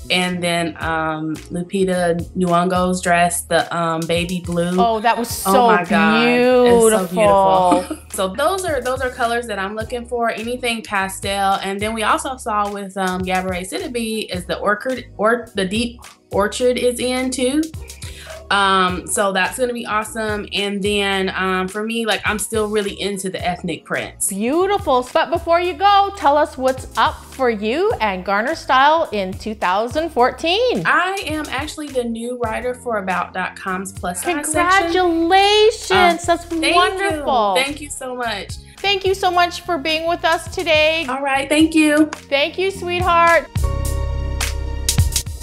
then Lupita Nyong'o's dress, the baby blue. Oh, that was so oh my God. beautiful. It's so beautiful. So those are colors that I'm looking for. Anything pastel. And then we also saw with Gabourey Sidibe is the the deep orchard is in too. So that's gonna be awesome. And then for me, like, I'm still really into the ethnic prints. Beautiful. But before you go, tell us what's up for you and Garner Style in 2014. I am actually the new writer for About.com's plus size Congratulations. section. That's wonderful. Thank you so much. Thank you so much for being with us today. All right, thank you. Thank you, sweetheart.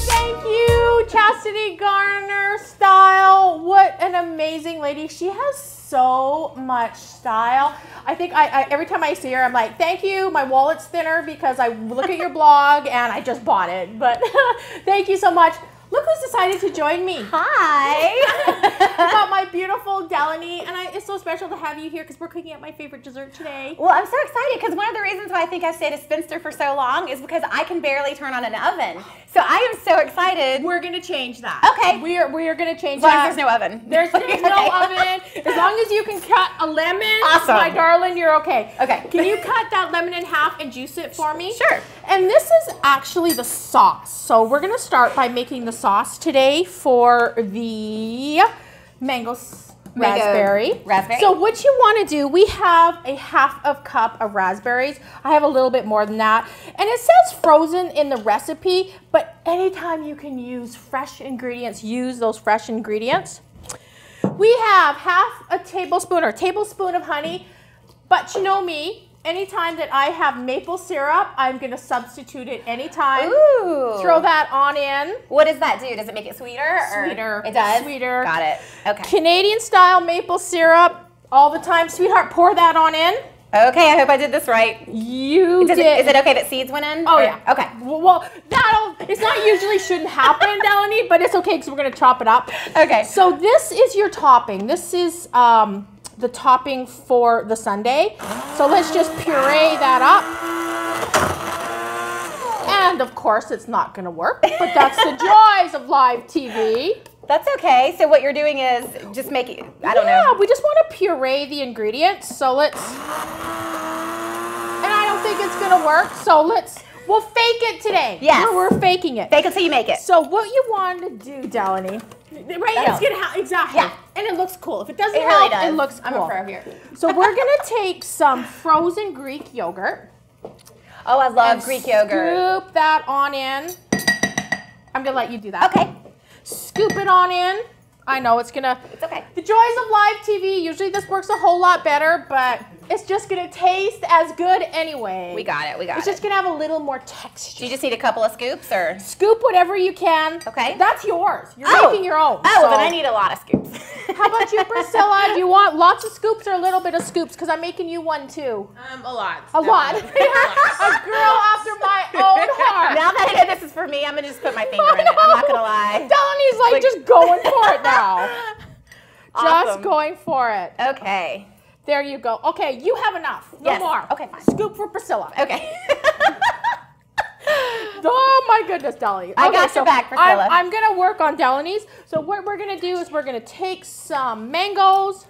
Thank you, Chastity Garner Style. What an amazing lady. She has so much style. I think I every time I see her, I'm like, thank you. My wallet's thinner because I look at your blog and I just bought it. But thank you so much. Look who's decided to join me. Hi. I got my beautiful Dellany, and it's so special to have you here because we're cooking up my favorite dessert today. Well, I'm so excited because one of the reasons why I think I stayed a spinster for so long is because I can barely turn on an oven. So I am so excited. We're gonna change that. Okay. We are gonna change that. that. As long as there's no oven. There's no oven. As long as you can cut a lemon, awesome. My darling, you're okay. Okay. Can you cut that lemon in half and juice it for me? Sure. And this is actually the sauce. So we're gonna start by making the sauce today for the mango raspberry. So what you want to do, we have a half of cup of raspberries. I have a little bit more than that. And it says frozen in the recipe, but anytime you can use fresh ingredients, use those fresh ingredients. We have half a tablespoon or tablespoon of honey, but you know me, anytime that I have maple syrup, I'm going to substitute it anytime. Ooh. Throw that on in. What does that do? Does it make it sweeter? Sweeter. It does? Sweeter. Got it. Okay. Canadian style maple syrup all the time. Sweetheart, pour that on in. Okay, I hope I did this right. You did. Is it okay that seeds went in? Oh, or? yeah. Okay. Well, it's not usually shouldn't happen, Dellany, but it's okay because we're going to chop it up. Okay. So this is your topping. This is the topping for the sundae. So let's just puree that up. And of course, it's not going to work, but that's the joys of live TV. That's okay. So what you're doing is just make it, I don't know. Yeah, we just want to puree the ingredients. So let's, and I don't think it's going to work. So we'll fake it today. Yes. We're faking it. Fake it till you make it. So what you want to do, Dellany, right? It's going to help, exactly. Yeah. And it looks cool. If it doesn't it really help, does. it looks cool. I'm a pro here. So we're going to take some frozen Greek yogurt. Oh, I love Greek yogurt. Scoop that on in. I'm going to let you do that. Okay. Scoop it on in. I know it's okay. The joys of live TV. Usually this works a whole lot better, but it's just gonna taste as good anyway. We got it. It's just gonna have a little more texture. Do you just need a couple of scoops, or scoop whatever you can? Okay. That's yours. You're making your own. Oh, then I need a lot of scoops. How about you, Priscilla? Do you want lots of scoops or a little bit of scoops? Because I'm making you one too. A lot. A lot. A girl after my own heart. Now that I know this is for me, I'm gonna just put my finger in it. I'm not gonna lie. Dellany's like just going for it now. Awesome. Just going for it. Okay. There you go. Okay, you have enough. No more. Okay, fine. Scoop for Priscilla. Okay. Oh my goodness, Dellany. I got your back, Priscilla. I'm gonna work on Dellany's. So what we're gonna do is we're gonna take some mangoes,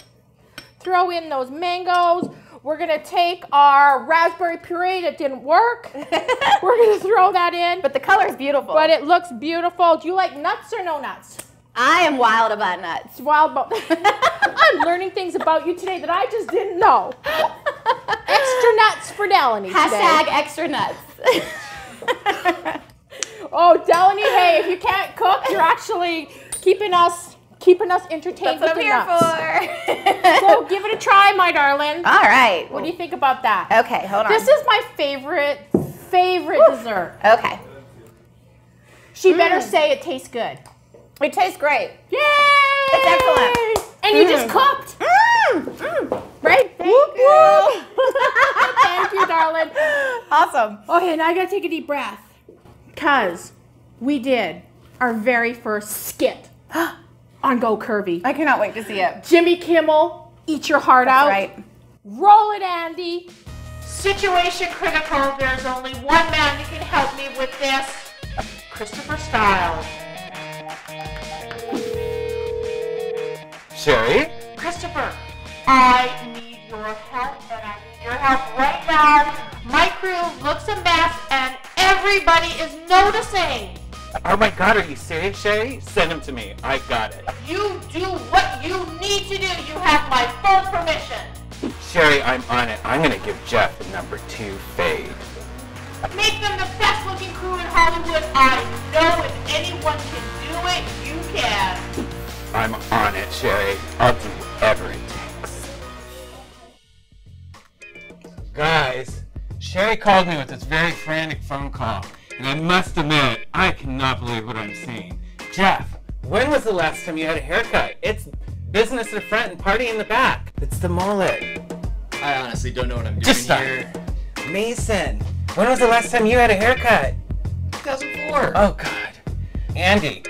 throw in those mangoes. We're gonna take our raspberry puree that didn't work. We're gonna throw that in. But the color's beautiful. But it looks beautiful. Do you like nuts or no nuts? I am wild about nuts. Wild about. I'm learning things about you today that I just didn't know. Extra nuts for Dellany Hashtag extra nuts. Oh, Dellany, hey, if you can't cook, you're actually keeping us entertained. That's what I'm here for. So give it a try, my darling. All right. What do you think about that? Okay, hold on. This is my favorite dessert. Okay. She better say it tastes good. It tastes great. Yay! It's excellent. And you just cooked. Right? Thank you. Thank you, darling. Awesome. Okay, now I gotta take a deep breath. Because we did our very first skit on Go Curvy. I cannot wait to see it. Jimmy Kimmel, Eat Your Heart Out. Right. Roll it, Andy. Situation critical. There's only one man that can help me with this. Christopher Stiles. Sherry? Christopher, I need your help, and I need your help right now. My crew looks a mess, and everybody is noticing. Oh my God, are you serious, Sherry? Send him to me. I got it. You do what you need to do. You have my full permission. Sherry, I'm on it. I'm gonna give Jeff the number 2 fade. Make them the best looking crew in Hollywood. I know if anyone can do it, you can. I'm on it, Sherry. I'll do whatever it takes. Guys, Sherry called me with this very frantic phone call, and I must admit, I cannot believe what I'm seeing. Jeff, when was the last time you had a haircut? It's business in the front and party in the back. It's the mullet. I honestly don't know what I'm doing here. Mason, when was the last time you had a haircut? 2004. Oh God. Andy,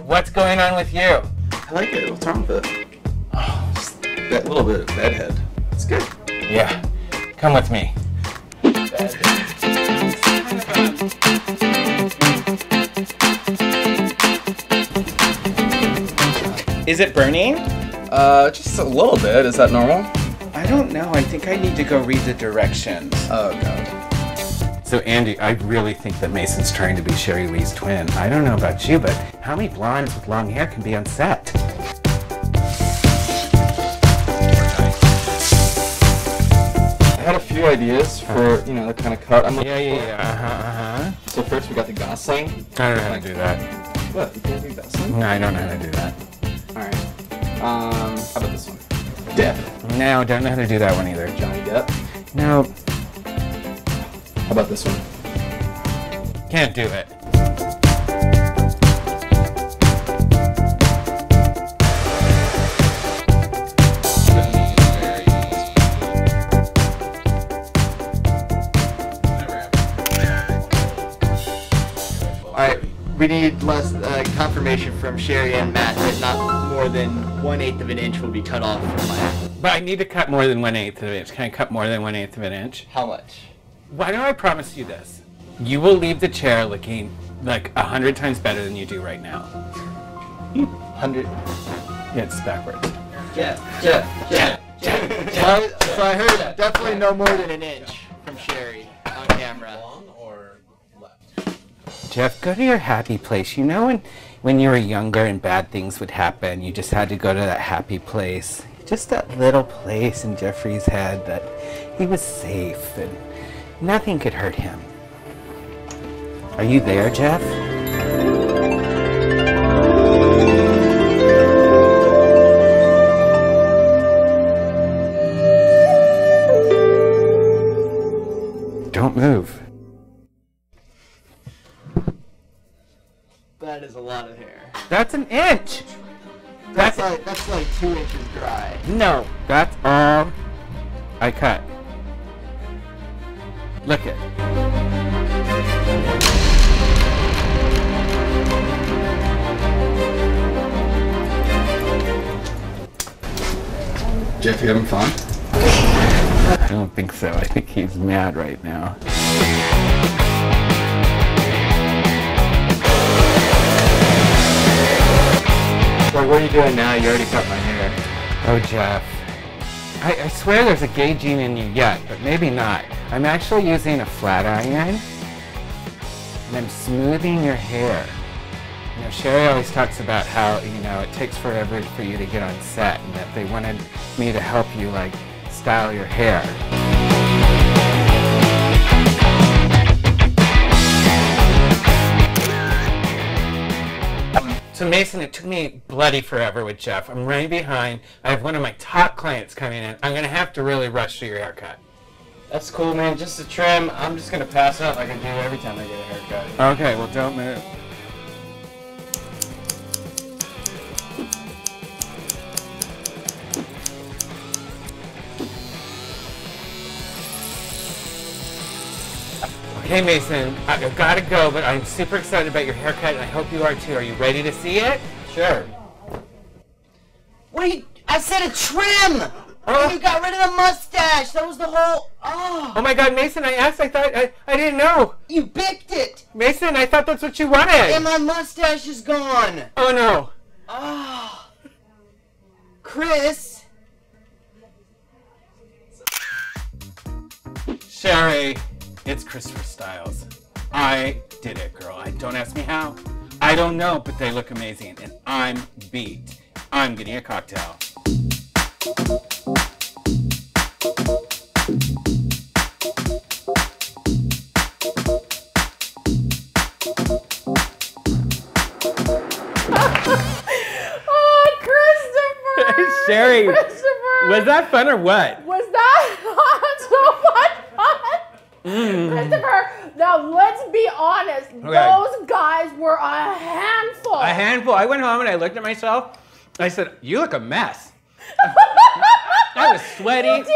what's going on with you? I like it. What's wrong with it? Oh, just that little bit of bedhead. It's good. Yeah. Come with me. Is it burning? Just a little bit. Is that normal? I don't know. I think I need to go read the directions. Oh, God. So, Andy, I really think that Mason's trying to be Sherry Lee's twin. I don't know about you, but how many blondes with long hair can be on set? I had a few ideas for, you know, the kind of cut I'm looking for. Yeah. So first we got the gosling. I don't know how to do that. What? You can't do gosling? No, I don't know how to do that. Alright. How about this one? Depp. No, don't know how to do that one either. Johnny Depp. No. How about this one? Can't do it. Alright, we need less confirmation from Sherry and Matt that not more than 1/8 of an inch will be cut off from my... But I need to cut more than 1/8 of an inch. Can I cut more than 1/8 of an inch? How much? Why don't I promise you this? You will leave the chair looking like 100 times better than you do right now. 100? Yeah, it's backwards. Jeff. So I heard definitely no more than an inch from Sherry on camera. Long or left? Jeff, go to your happy place. You know when you were younger and bad things would happen, you just had to go to that happy place. Just that little place in Jeffrey's head that he was safe and nothing could hurt him. Are you there, Jeff? Don't move. That is a lot of hair. That's an inch. That's like 2 inches dry. No, that's all I cut. Look it. Jeff, you having fun? I don't think so. I think he's mad right now. So what are you doing now? You already cut my hair. Oh, Jeff. I swear there's a gay gene in you yet, but maybe not. I'm actually using a flat iron, and I'm smoothing your hair. You know, Sherry always talks about how, you know, it takes forever for you to get on set, and that they wanted me to help you, like, style your hair. So Mason, it took me bloody forever with Jeff. I'm running behind. I have one of my top clients coming in. I'm gonna have to really rush through your haircut. That's cool, man. Just a trim. I'm just gonna pass out like I do every time I get a haircut. Okay, well, don't move. Okay, Mason, I've got to go, but I'm super excited about your haircut, and I hope you are too. Are you ready to see it? Sure. Wait, I said a trim! Oh. You got rid of the mustache! That was the whole... Oh my God, Mason, I asked, I thought, I didn't know. You picked it! Mason, I thought that's what you wanted. And my mustache is gone. Oh no. Oh. Chris. Sherry, it's Christopher Styles. I did it, girl. Don't ask me how. I don't know, but they look amazing, and I'm beat. I'm getting a cocktail. Oh, Christopher! Sherry, Christopher! was that fun or what? Was that so much fun? Christopher, now let's be honest. Okay. Those guys were a handful. A handful. I went home and I looked at myself. I said, "You look a mess." I was sweaty. You did. You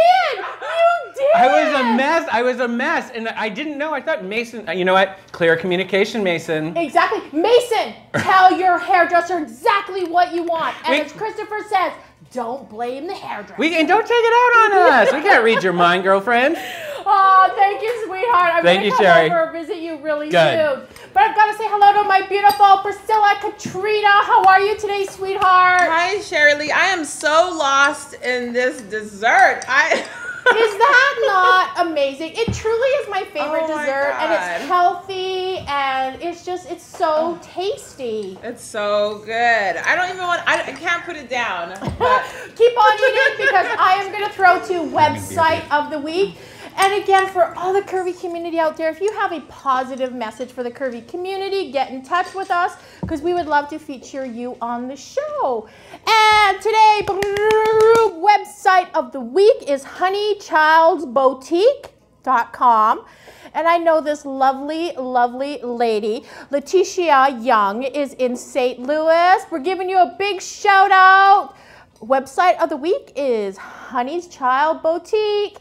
did. I was a mess. I was a mess, and I didn't know. I thought Mason. You know what? Clear communication, Mason. Exactly, Mason. Tell your hairdresser exactly what you want, and as Christopher says, don't blame the hairdresser. And don't take it out on us. We can't read your mind, girlfriend. Oh, thank you, sweetheart. I'm Thank going you, to Sherry. come over and visit you really Good. soon. But I've got to say hello to my beautiful Priscilla Katrina. How are you today, sweetheart? Hi, Sherry Lee. I am so lost in this dessert. Is that not amazing? It truly is my favorite dessert, and it's healthy, and it's so tasty. It's so good. I can't put it down. But. Keep on eating, because I am going to throw to website of the week. And again, for all the curvy community out there, if you have a positive message for the curvy community, get in touch with us, because we would love to feature you on the show. And today, website of the week is honeychildsboutique.com. And I know this lovely, lovely lady, Letitia Young, is in St. Louis. We're giving you a big shout out. Website of the week is Honey's Child Boutique.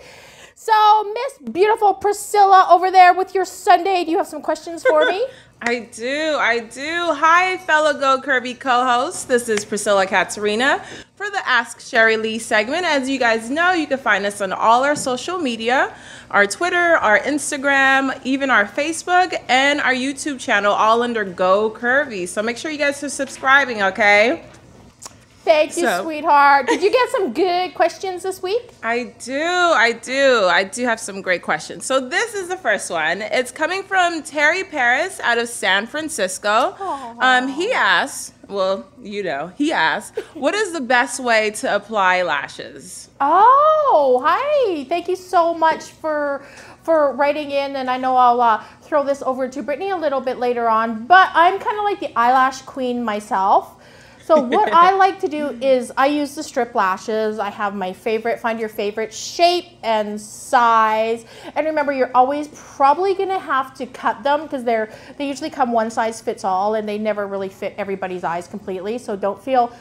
So, Miss Beautiful Priscilla over there with your Sunday, do you have some questions for me? I do. Hi, fellow Go Curvy co-hosts. This is Priscilla Katarina for the Ask Sherry Lee segment. As you guys know, you can find us on all our social media, our Twitter, our Instagram, even our Facebook, and our YouTube channel, all under Go Curvy. So make sure you guys are subscribing, okay? Thank you, sweetheart. Did you get some good questions this week? I do have some great questions. So this is the first one. It's coming from Terry Paris out of San Francisco. He asks, what is the best way to apply lashes? Oh, hi. Thank you so much for writing in, and I know I'll throw this over to Brittany a little bit later on, but I'm kind of like the eyelash queen myself. So what I like to do is I use the strip lashes. I have my favorite, find your favorite shape and size. And remember, you're always probably gonna have to cut them, because they usually come one size fits all, and they never really fit everybody's eyes completely. So don't feel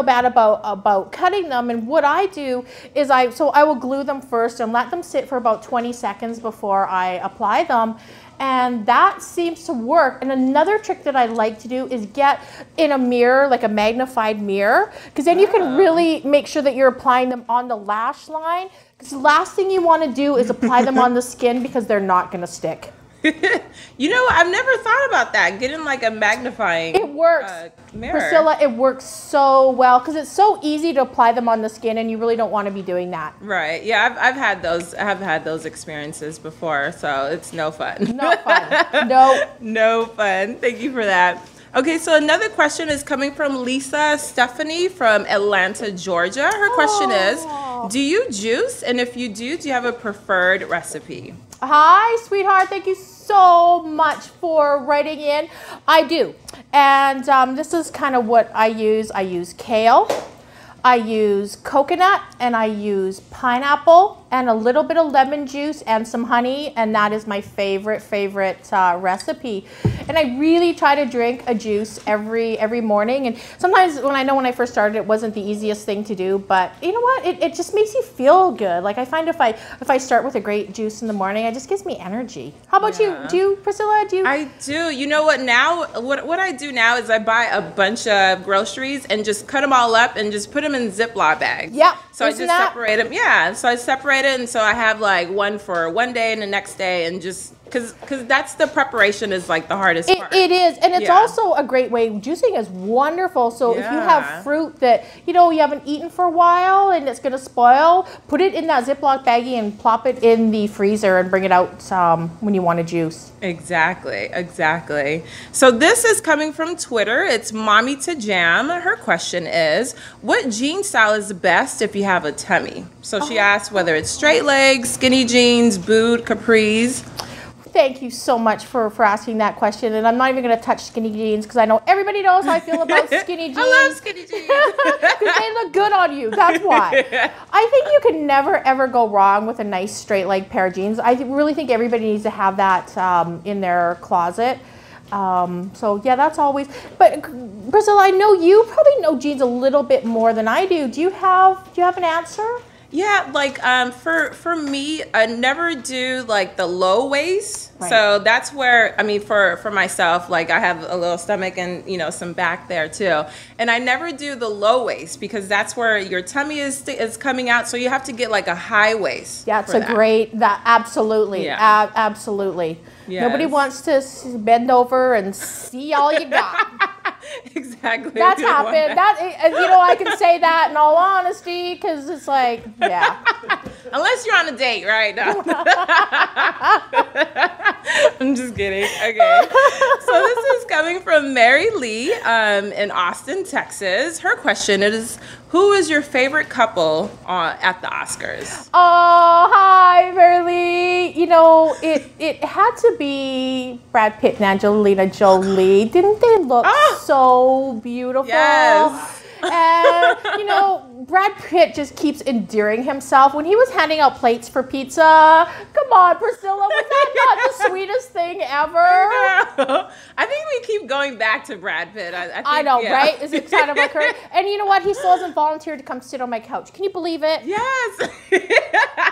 bad about cutting them. And what I do is I will glue them first and let them sit for about 20 seconds before I apply them. And that seems to work. And another trick that I like to do is get in a mirror, like a magnified mirror, because then you can really make sure that you're applying them on the lash line. Because the last thing you want to do is apply them on the skin, because they're not going to stick. You know, I've never thought about that. Getting like a magnifying mirror. Priscilla, it works so well, because it's so easy to apply them on the skin, and you really don't want to be doing that. Right. Yeah, I've had those. I have had those experiences before, so it's no fun. No fun. No fun. Thank you for that. Okay, so another question is coming from Lisa Stephanie from Atlanta, Georgia. Her question is, do you juice? And if you do you have a preferred recipe? Hi, sweetheart. Thank you so much for writing in. I do. And this is kind of what I use. I use kale, I use coconut, and I use pineapple, and a little bit of lemon juice and some honey, and that is my favorite recipe. And I really try to drink a juice every morning. And sometimes when I first started, it wasn't the easiest thing to do, but you know what? It just makes you feel good. Like I find if I start with a great juice in the morning, it just gives me energy. How about you? Do you, Priscilla? Do you? I do. You know what? Now, what I do now is I buy a bunch of groceries and just cut them all up and just put them in Ziploc bags. Yeah. So I just separate them. Yeah. So I separate it, and so I have like one for one day and the next day, and just because that's the preparation is like the hardest part. It is, and it's also a great way. Juicing is wonderful. So if you have fruit that you haven't eaten for a while and it's gonna spoil, put it in that Ziploc baggie and plop it in the freezer and bring it out when you want to juice. Exactly. So this is coming from Twitter. It's Mommy to Jam. Her question is, what jean style is the best if you have a tummy? So she asked whether it's straight legs, skinny jeans, boot, capris. Thank you so much for asking that question. And I'm not even going to touch skinny jeans because I know everybody knows how I feel about skinny jeans. I love skinny jeans. Because they look good on you. That's why. I think you can never, ever go wrong with a nice straight leg pair of jeans. I really think everybody needs to have that in their closet. So yeah, that's always. But Priscilla, I know you probably know jeans a little bit more than I do. Do you have an answer? Yeah, like for me, I never do like the low waist. Right. So that's where, I mean, for myself, like I have a little stomach and some back there too. And I never do the low waist because that's where your tummy is coming out. So you have to get like a high waist. Yeah, it's absolutely. Yeah. Absolutely. Yes. Nobody wants to bend over and see all you got. Exactly. That's happened. I can say that in all honesty because it's like, yeah. Unless you're on a date, right? No. I'm just kidding. Okay. So this is coming from Mary Lee in Austin, Texas. Her question is, who is your favorite couple at the Oscars? Oh, hi, Mary Lee. It had to be Brad Pitt and Angelina Jolie. Didn't they look so beautiful? Yes. And, Brad Pitt just keeps endearing himself. When he was handing out plates for pizza, come on, Priscilla, was that not the sweetest thing ever? I think we keep going back to Brad Pitt. I know, right? Is it kind of like her? And you know what? He still hasn't volunteered to come sit on my couch. Can you believe it? Yes.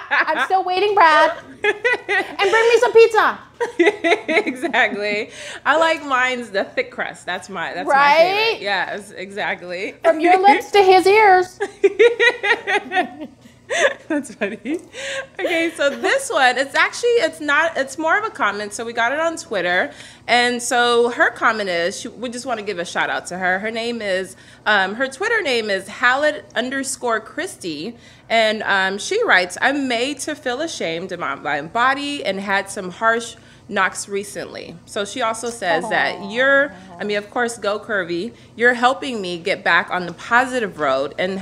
I'm still waiting, Brad. And bring me some pizza. Exactly. I like mine's the thick crust. That's my favorite. Yes, exactly. From your lips to his ears. That's funny. Okay, so this one, it's more of a comment. So we got it on Twitter. And so her comment is, we just want to give a shout out to her. Her name is, her Twitter name is Hallet_Christy. And she writes, I'm made to feel ashamed of my body and had some harsh knocks recently. So she also says that of course, Go Curvy, you're helping me get back on the positive road and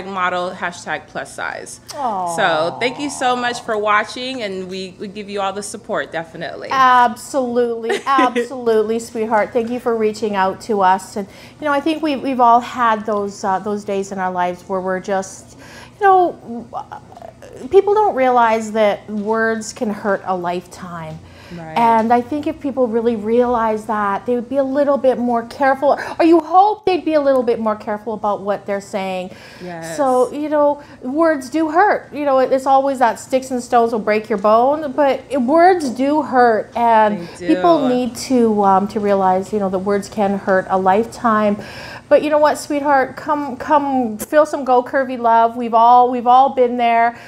#model, #plus size. Aww. So thank you so much for watching, and we give you all the support, definitely. Absolutely, sweetheart. Thank you for reaching out to us. And I think we've all had those days in our lives where we're just, people don't realize that words can hurt a lifetime. Right. And I think if people really realize that, they would be a little bit more careful, or you hope they'd be a little bit more careful about what they're saying. Yes. So, words do hurt. It's always that sticks and stones will break your bone, but words do hurt, and people need to realize, that words can hurt a lifetime. But you know what, sweetheart, come feel some Go Curvy love. We've all been there.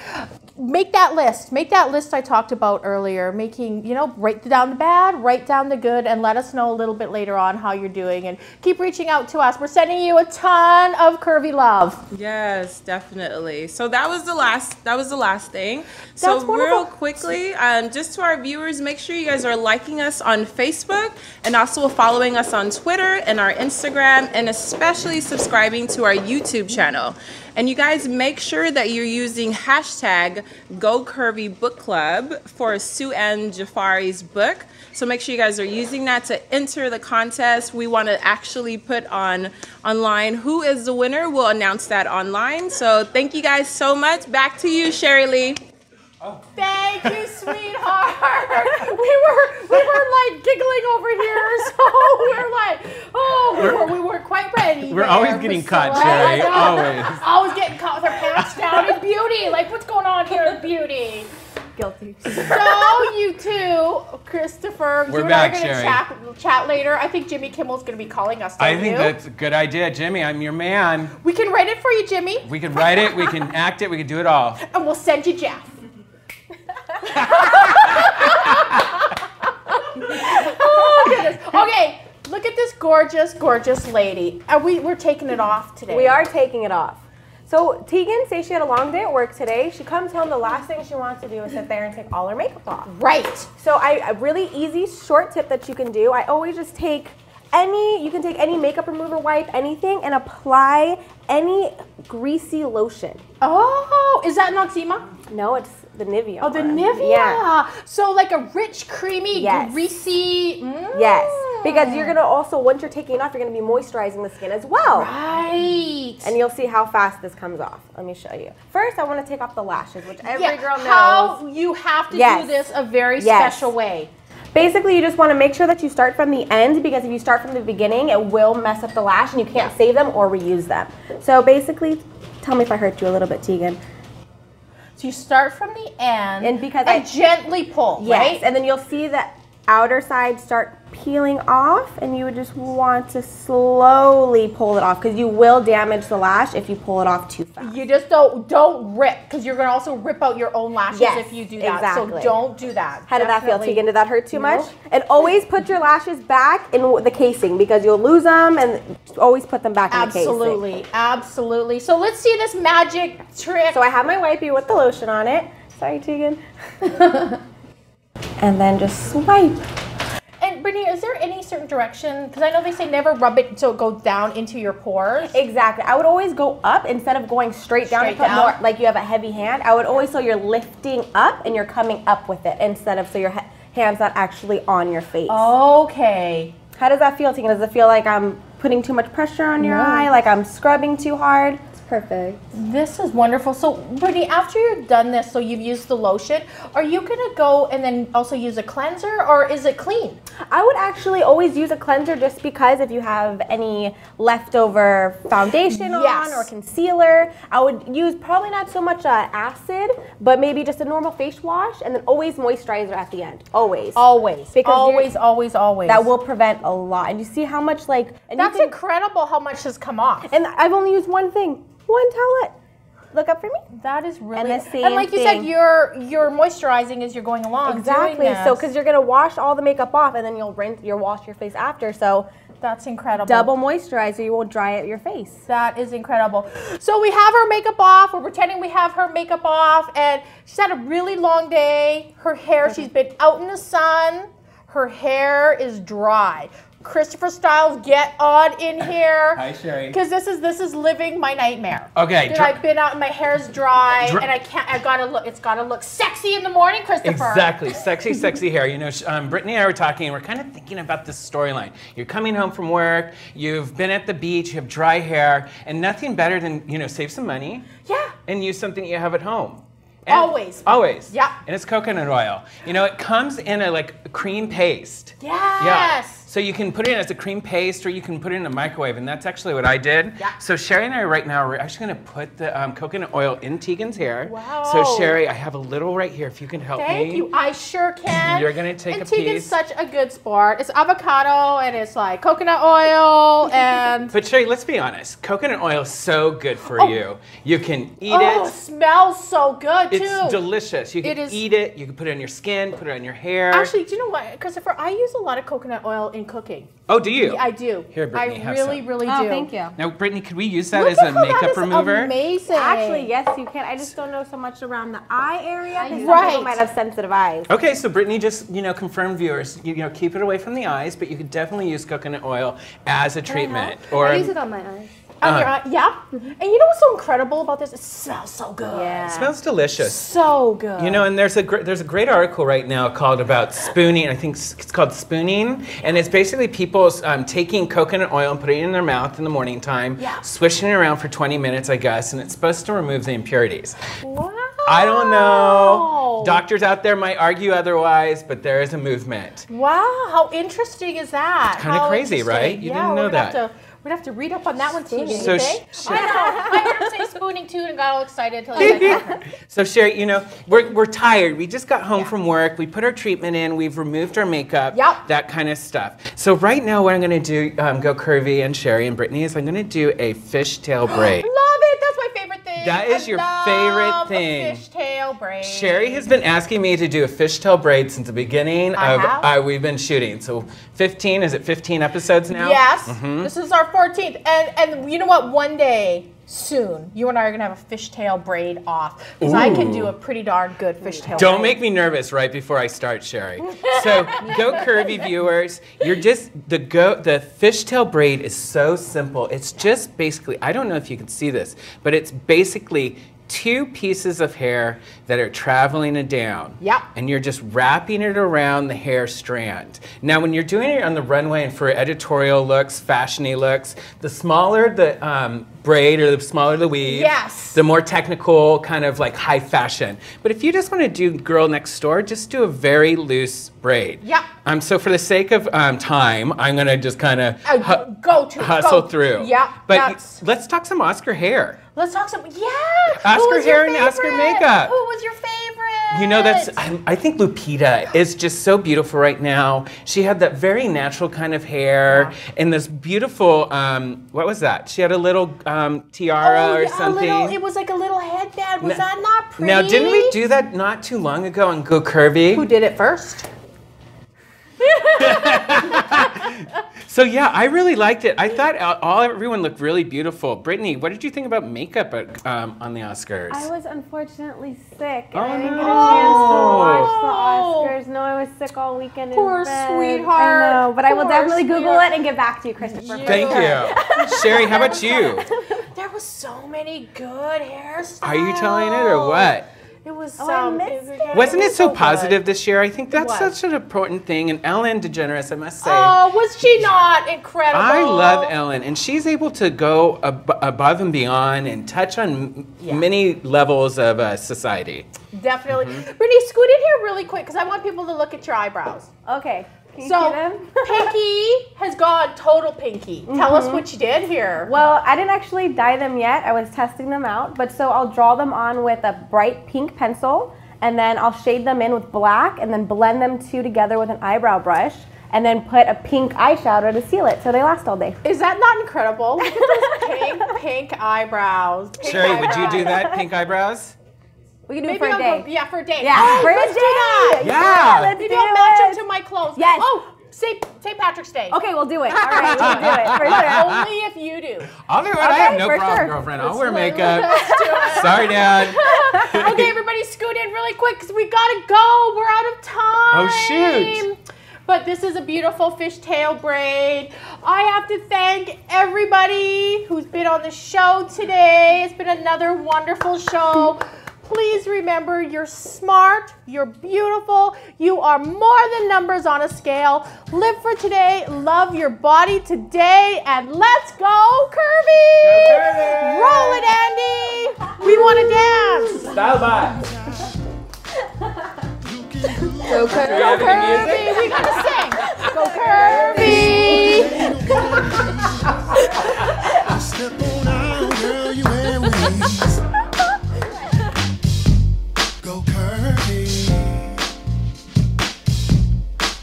Make that list. Make that list I talked about earlier. Write down the bad, write down the good, and let us know a little bit later on how you're doing. And keep reaching out to us. We're sending you a ton of curvy love. Yes, definitely. So that was the last thing. That's so wonderful. Real quickly, just to our viewers, make sure you guys are liking us on Facebook and also following us on Twitter and our Instagram, and especially subscribing to our YouTube channel. And you guys make sure that you're using #GoCurvyBookClub for Sue Ann Jaffarian's book. So make sure you guys are using that to enter the contest. We want to actually put online who is the winner. We'll announce that online. So thank you guys so much. Back to you, Sherry Lee. Thank you, sweetheart. we were like giggling over here, so we're like, we weren't quite ready. We're always getting caught, Sherry. Always. Always getting caught with our pants down in beauty. Like, what's going on here in beauty? Guilty. So you two, Christopher, We're you and I are back, going to chat later. I think Jimmy Kimmel's going to be calling us. I think that's a good idea, Jimmy. I'm your man. We can write it for you, Jimmy. We can write it. We can act it. We can do it all. And we'll send you Jeff. Oh goodness. Okay, look at this gorgeous, gorgeous lady. We're taking it off today. We are taking it off. So Tegan, say she had a long day at work today. She comes home, the last thing she wants to do is sit there and take all her makeup off. Right. So a really easy, short tip that you can do, I always just take you can take any makeup remover wipe, anything, and apply any greasy lotion. Oh, is that Noxzema? No, it's the Nivea. Oh, the Nivea. Yeah. So like a rich, creamy, greasy. Yes. Because you're going to also, once you're taking it off, you're going to be moisturizing the skin as well. Right. And you'll see how fast this comes off. Let me show you. First, I want to take off the lashes, which every girl knows. How you have to do this a very special way. Basically, you just want to make sure that you start from the end, because if you start from the beginning, it will mess up the lash and you can't save them or reuse them. So basically, tell me if I hurt you a little bit, Tegan. So you start from the end and gently pull, right? And then you'll see the outer side start peeling off, and you would just want to slowly pull it off, because you will damage the lash if you pull it off too fast. You just don't rip, because you're going to also rip out your own lashes if you do that. Exactly. So don't do that. How did that feel, Tegan? Did that hurt too much? And always put your lashes back in the casing, because you'll lose them, and always put them back in the casing. Absolutely, absolutely. So let's see this magic trick. So I have my wipey with the lotion on it. Sorry, Tegan. And then just swipe. And Brittany, is there any certain direction? Because I know they say never rub it so it goes down into your pores. Exactly. I would always go up instead of going straight down. Straight put down. more, like you have a heavy hand. I would always, so you're lifting up and you're coming up with it, instead of so your hand's not actually on your face. Okay. How does that feel, Tegan? Does it feel like I'm putting too much pressure on your eye? Like I'm scrubbing too hard? Perfect. This is wonderful. So, Brittany, after you've done this, so you've used the lotion, are you going to go and then also use a cleanser, or is it clean? I would actually always use a cleanser, just because if you have any leftover foundation on or concealer, I would use probably not so much acid, but maybe just a normal face wash, and then always moisturizer at the end. Always. Always. Because always. That will prevent a lot. And you see how much That's incredible how much has come off. And I've only used one thing. One towelette. Look up for me. That is really. And the same and like you said, you're moisturizing as you're going along. Exactly. Doing this. So because you're gonna wash all the makeup off, and then you'll wash your face after. So that's incredible. Double moisturizer. You won't dry out your face. That is incredible. So we have her makeup off. We're pretending we have her makeup off, and she's had a really long day. Her hair. She's been out in the sun. Her hair is dry. Christopher Styles, get on in here. Hi, Sherry. Because this is living my nightmare. Okay. I've been out and my hair's dry, and I gotta look. It's gotta look sexy in the morning, Christopher. Exactly, sexy hair. You know, Brittany and I were talking, and we're kind of thinking about this storyline. You're coming home from work, you've been at the beach, you have dry hair, and nothing better than, save some money. Yeah. And use something you have at home. And always. Yeah. And it's coconut oil. It comes in a cream paste. Yes. Yeah. So you can put it in as a cream paste, or you can put it in a microwave, and that's actually what I did. Yeah. So Sherry and I right now, we're actually going to put the coconut oil in Tegan's hair. Wow. So Sherry, I have a little right here, if you can help me. Thank you. I sure can. You're going to take a piece. And Tegan's such a good sport. It's avocado, and it's like coconut oil, and... But Sherry, let's be honest. Coconut oil is so good for you. You can eat it. Oh, it smells so good, too. It's delicious. You can eat it. You can put it on your skin, put it on your hair. Actually, do you know what, Christopher? I use a lot of coconut oil in cooking. Oh, do you? Yeah, I do. Here, Brittany, have some. I really do. Oh, thank you. Now, Brittany, could we use that as a makeup remover? Amazing. Actually, yes, you can. I just don't know so much around the eye area. Because some Right. people might have sensitive eyes. Okay, so Brittany, just confirm viewers. Keep it away from the eyes, but you could definitely use coconut oil as a treatment. I use it on my eyes. On your eye, yeah. And you know what's so incredible about this? It smells so good. Yeah. It smells delicious. So good. And there's a great article right now called about spooning. I think it's called spooning, and it's basically people taking coconut oil and putting it in their mouth in the morning time, swishing it around for 20 minutes, I guess, and it's supposed to remove the impurities. Wow. I don't know. Doctors out there might argue otherwise, but there is a movement. Wow, how interesting is that? Kind of crazy, right? You didn't know that. We'd have to read up on that one too. So I heard him say spooning too and got all excited. So Sherry, you know, we're tired. We just got home from work. We put our treatment in. We've removed our makeup. Yep. That kind of stuff. So right now, what I'm going to do, Go Curvy and Sherry and Brittany, is I'm going to do a fishtail braid. Love it. That's my favorite thing. That is your favorite thing. Fishtail braid. Sherry has been asking me to do a fishtail braid since the beginning of we've been shooting. So 15, is it 15 episodes now? Yes. This is our 14th. And you know what? One day soon, you and I are going to have a fishtail braid off. Because I can do a pretty darn good fishtail braid. Don't make me nervous right before I start, Sherry. So, Go Curvy viewers, you're just, the fishtail braid is so simple. It's just basically, I don't know if you can see this, but it's basically 2 pieces of hair that are traveling it down. Yep. And you're just wrapping it around the hair strand. Now, when you're doing it on the runway and for editorial looks, fashion-y looks, the smaller the braid or the smaller the weave, the more technical, kind of like high fashion. But if you just want to do girl next door, just do a very loose braid. Yep. So for the sake of time, I'm going to just kind of hustle through. Yeah. But let's talk some Oscar hair. Let's talk some, Oscar hair and Oscar makeup. Who was your favorite? You know, I think Lupita is just so beautiful right now. She had that very natural kind of hair and this beautiful, what was that? She had a little tiara or something. It was like a little headband. Was that not pretty? Now, didn't we do that not too long ago on Go Curvy? Who did it first? So yeah, I really liked it. I thought everyone looked really beautiful. Brittany, what did you think about makeup on the Oscars? I was unfortunately sick, and I didn't get a chance to watch the Oscars. No, I was sick all weekend. Poor in bed. sweetheart. I know, but I will definitely Google it and get back to you, Christopher. Thank you. Sherry, how about you? There was so many good hairstyles. Are you telling it or what? It was Wasn't it so positive this year? I think that's such an important thing. And Ellen DeGeneres, I must say. Oh, was she not incredible? I love Ellen, and she's able to go above and beyond and touch on many levels of society. Definitely. Brittany, scoot in here really quick because I want people to look at your eyebrows. Okay. So, Pinky has gone total Pinky. Tell us what you did here. Well, I didn't actually dye them yet. I was testing them out. But so I'll draw them on with a bright pink pencil, and then I'll shade them in with black, and then blend them two together with an eyebrow brush, and then put a pink eyeshadow to seal it so they last all day. Is that not incredible? Look at those pink eyebrows. Sherry, would you do that, pink eyebrows? We can do it for a day. For a day. Yeah, for a let's day. do that. Yeah. Let's Maybe do I'll match it. them to my clothes. Yes. Oh, St. Patrick's Day. Okay, we'll do it. All right, we'll do it for sure. Only if you do. I'll do it. I have no problem, girlfriend. I'll wear makeup. Sorry, Dad. Okay, everybody scoot in really quick because we gotta go. We're out of time. Oh, shoot. But this is a beautiful fishtail braid. I have to thank everybody who's been on the show today. It's been another wonderful show. Please remember, you're smart, you're beautiful, you are more than numbers on a scale. Live for today, love your body today, and let's go curvy! Go curvy! Roll it, Andy! We want to dance! Style by. Go curvy! Go curvy! We gotta sing! Go curvy! Step on out, girl, you airways. Go curvy.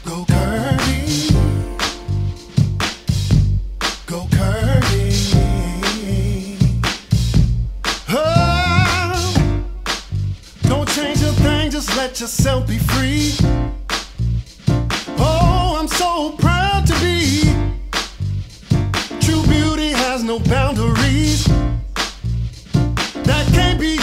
Go curvy. Go curvy. Oh, don't change a thing, just let yourself be free. Oh, I'm so proud to be. True beauty has no boundaries. That can't be